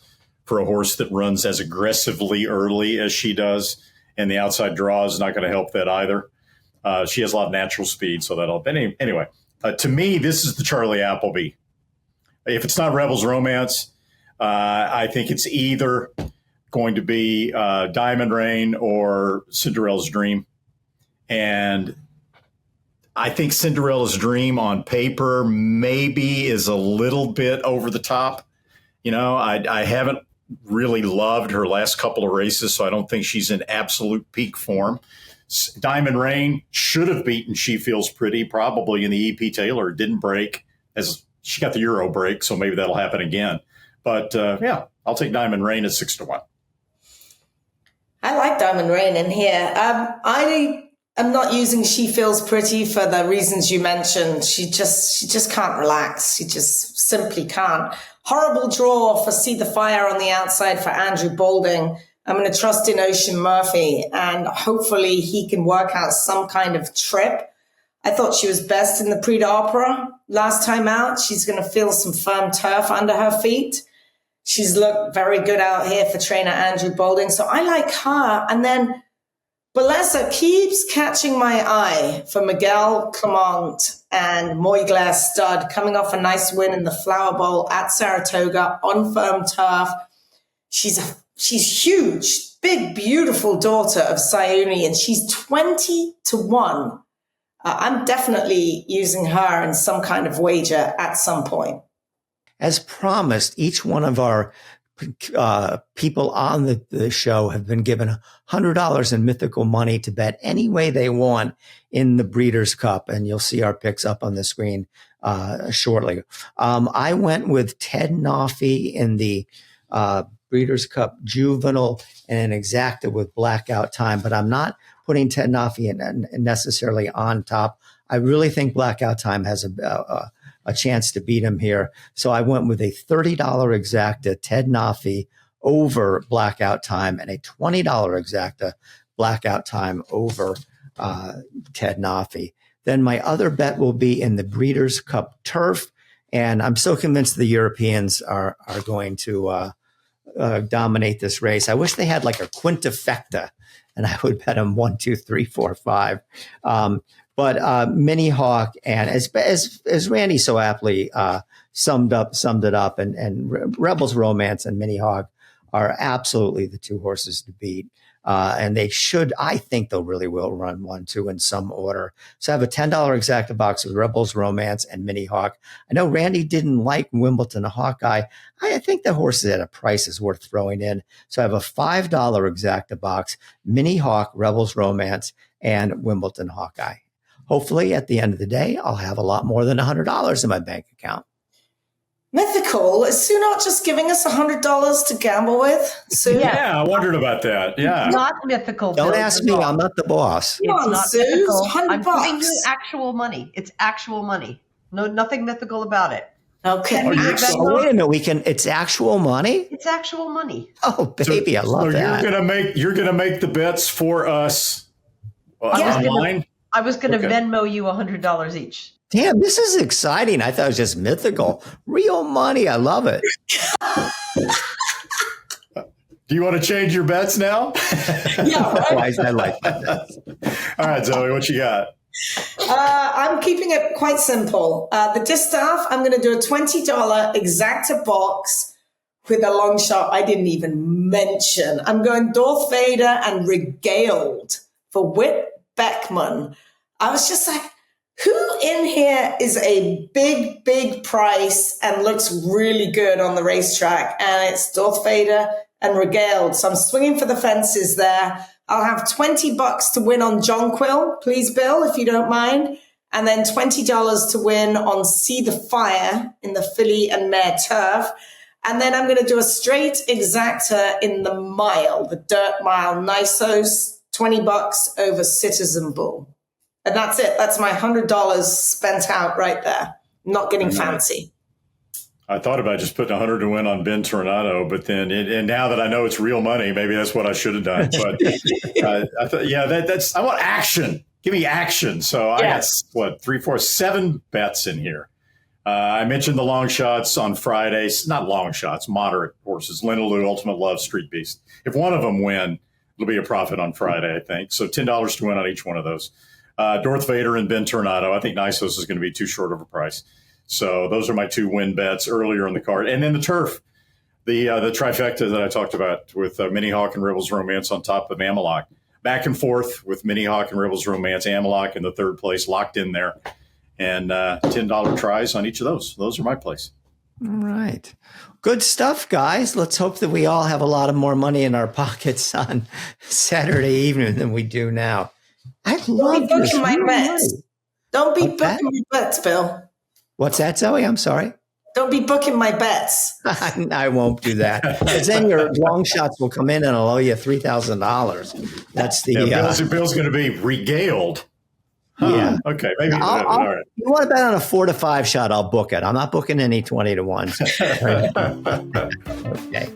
for a horse that runs as aggressively early as she does, and the outside draw is not going to help that either. She has a lot of natural speed, so that'll. But anyway, to me, this is the Charlie Appleby. If it's not Rebel's Romance, I think it's either going to be Diamond Rain or Cinderella's Dream. And I think Cinderella's Dream on paper maybe is a little bit over the top. You know, I haven't really loved her last couple of races, so I don't think she's in absolute peak form. Diamond Rain should have beaten She Feels Pretty, probably in the E.P. Taylor. It didn't break, as she got the Euro break, so maybe that'll happen again. But, yeah, I'll take Diamond Rain at 6-1. I like Diamond Rain in here. I am not using She Feels Pretty for the reasons you mentioned. She just can't relax. She just simply can't. Horrible draw for See the Fire on the outside for Andrew Balding. I'm going to trust in Ocean Murphy, and hopefully he can work out some kind of trip. I thought she was best in the Prix d'Opera last time out. She's going to feel some firm turf under her feet. She's looked very good out here for trainer Andrew Balding. So I like her. And then Bellessa keeps catching my eye for Miguel Clement and Moigler Stud, coming off a nice win in the Flower Bowl at Saratoga on firm turf. She's huge, big, beautiful daughter of Sayuni, and she's 20-1. I'm definitely using her in some kind of wager at some point. As promised, each one of our people on the show have been given $100 in mythical money to bet any way they want in the Breeders' Cup. And you'll see our picks up on the screen shortly. I went with Ted Noffey in the Breeders' Cup Juvenile and an exacta with Blackout Time, but I'm not putting Ted Noffey in necessarily on top. I really think Blackout Time has a chance to beat him here. So I went with a $30 exacta Ted Noffey over Blackout Time and a $20 exacta Blackout Time over Ted Noffey. Then my other bet will be in the Breeders' Cup Turf. And I'm so convinced the Europeans are going to dominate this race. I wish they had like a quintefecta, and I would bet them 1, 2, 3, 4, 5. But Mini Hawk, and as Randy so aptly summed it up, and Rebel's Romance and Mini Hawk are absolutely the two horses to beat. And they should, I think they really will run 1, 2 in some order. So I have a $10 exacta box with Rebel's Romance and Mini Hawk. I know Randy didn't like Wimbledon Hawkeye. I think the horse at a price is worth throwing in. So I have a $5 exacta box, Mini Hawk, Rebel's Romance, and Wimbledon Hawkeye. Hopefully at the end of the day, I'll have a lot more than $100 in my bank account. Mythical, is Sue not just giving us $100 to gamble with? Sue? Yeah, I wondered about that. Yeah. It's not mythical. Don't ask me. I'm not the boss. Come on, not Sue. mythical. $100. I'm giving you actual money. It's actual money. No, nothing mythical about it. Okay. Wait a minute. It's actual money? It's actual money. Oh, baby, I love that. You're gonna make the bets for us online? I was going to Venmo you $100 each. Damn, this is exciting. I thought it was just mythical. Real money. I love it. Do you want to change your bets now? Yeah, right. I like that. All right, Zoe, what you got? I'm keeping it quite simple. The Distaff, I'm going to do a $20 exacta box with a long shot I didn't even mention. I'm going Darth Vader and Regaled for Whit Beckman. I was just like, who in here is a big, big price and looks really good on the racetrack? And it's Darth Vader and Regaled. So I'm swinging for the fences there. I'll have $20 to win on Jonquil, please, Bill, if you don't mind. And then $20 to win on See the Fire in the Filly and Mare Turf. And then I'm going to do a straight exacta in the mile, the dirt mile, Nisos, $20 over Citizen Bull. And that's it. That's my $100 spent out right there. Not getting fancy. I thought about just putting 100 to win on Ben Tornado, but then, and now that I know it's real money, maybe that's what I should have done. But I thought, that's, I want action. Give me action. So I got, 7 bets in here. I mentioned the long shots on Fridays, not long shots, moderate horses. Linaloo, Ultimate Love, Street Beast. If one of them win, it'll be a profit on Friday, I think. So $10 to win on each one of those. Darth Vader and Ben Tornado. I think Nisos is going to be too short of a price. So those are my 2 win bets earlier in the card. And then the turf, the trifecta that I talked about with Mini Hawk and Rebels Romance on top of Amalok. Back and forth with Mini Hawk and Rebels Romance, Amalok in the 3rd place, locked in there. And $10 tries on each of those. Those are my plays. All right. Good stuff, guys. Let's hope that we all have a lot of more money in our pockets on Saturday evening than we do now. I love this. My bets. Don't be booking my bets, Bill. What's that, Zoe? I'm sorry. Don't be booking my bets. I won't do that. Because then your long shots will come in and I'll owe you $3,000. That's the Bill's going to be regaled. Huh. Yeah. Okay. Maybe. All right. You want to bet on a 4 to 5 shot? I'll book it. I'm not booking any 20 to 1s. Okay.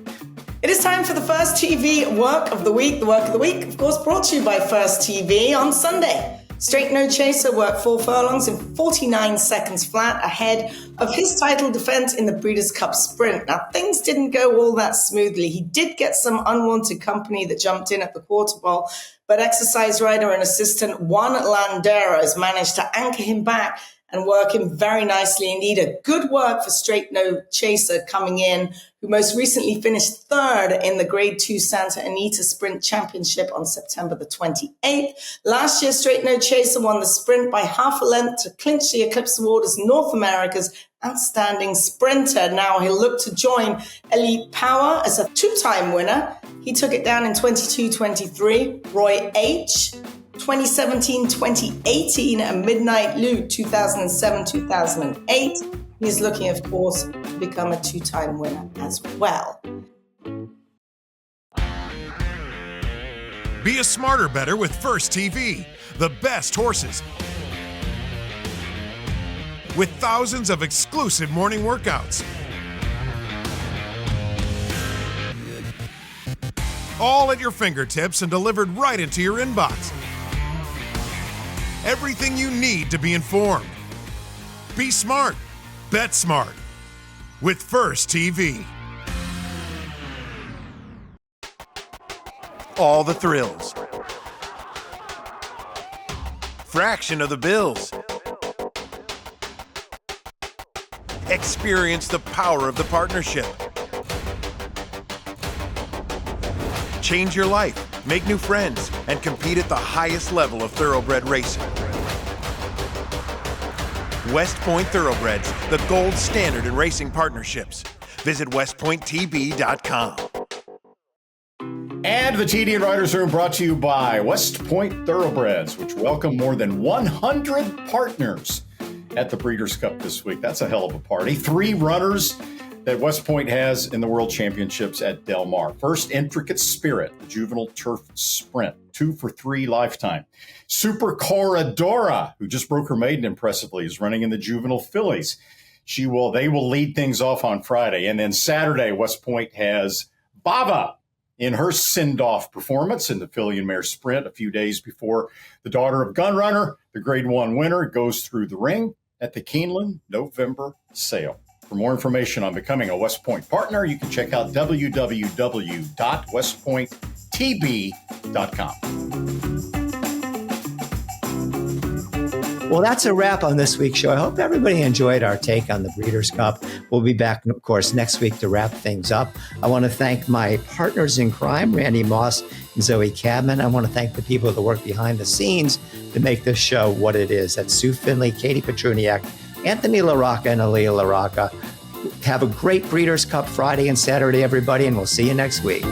It is time for the First TV Work of the Week. The Work of the Week, of course, brought to you by First TV on Sunday. Straight No Chaser worked 4 furlongs in 49 seconds flat ahead of his title defense in the Breeders' Cup Sprint. Now, things didn't go all that smoothly. He did get some unwanted company that jumped in at the quarter pole, but exercise rider and assistant Juan Landeros managed to anchor him back and work him very nicely indeed. A good work for Straight No Chaser coming in, who most recently finished 3rd in the Grade 2 Santa Anita Sprint Championship on September the 28th. Last year, Straight No Chaser won the sprint by half a length to clinch the Eclipse Award as North America's outstanding sprinter. Now he'll look to join Elite Power as a 2-time winner. He took it down in 22-23. Roy H., 2017-2018, and Midnight Lou, 2007-2008. He's looking, of course, to become a 2-time winner as well. Be a smarter better with First TV, the best horses. With thousands of exclusive morning workouts. All at your fingertips and delivered right into your inbox. Everything you need to be informed. Be smart. Bet smart. With First TV. All the thrills. Fraction of the bills. Experience the power of the partnership. Change your life, make new friends, and compete at the highest level of thoroughbred racing. West Point Thoroughbreds, the gold standard in racing partnerships. Visit westpointtb.com. And the TDN Writers Room brought to you by West Point Thoroughbreds, which welcome more than 100 partners at the Breeders' Cup this week. That's a hell of a party. 3 runners that West Point has in the World Championships at Del Mar. First, Intricate Spirit, the Juvenile Turf Sprint, 2 for $3 lifetime. Super Corredora, who just broke her maiden impressively, is running in the Juvenile Fillies. They will lead things off on Friday. And then Saturday, West Point has Bava in her send-off performance in the Filly and Mare Sprint a few days before the daughter of Gunrunner, the Grade 1 winner, goes through the ring at the Keeneland November sale. For more information on becoming a West Point partner, you can check out www.westpointtb.com. Well, that's a wrap on this week's show. I hope everybody enjoyed our take on the Breeders' Cup. We'll be back, of course, next week to wrap things up. I want to thank my partners in crime, Randy Moss and Zoe Cadman. I want to thank the people that work behind the scenes to make this show what it is. That's Sue Finley, Katie Petruniak, Anthony LaRocca, and Aaliyah LaRocca. Have a great Breeders' Cup Friday and Saturday, everybody, and we'll see you next week.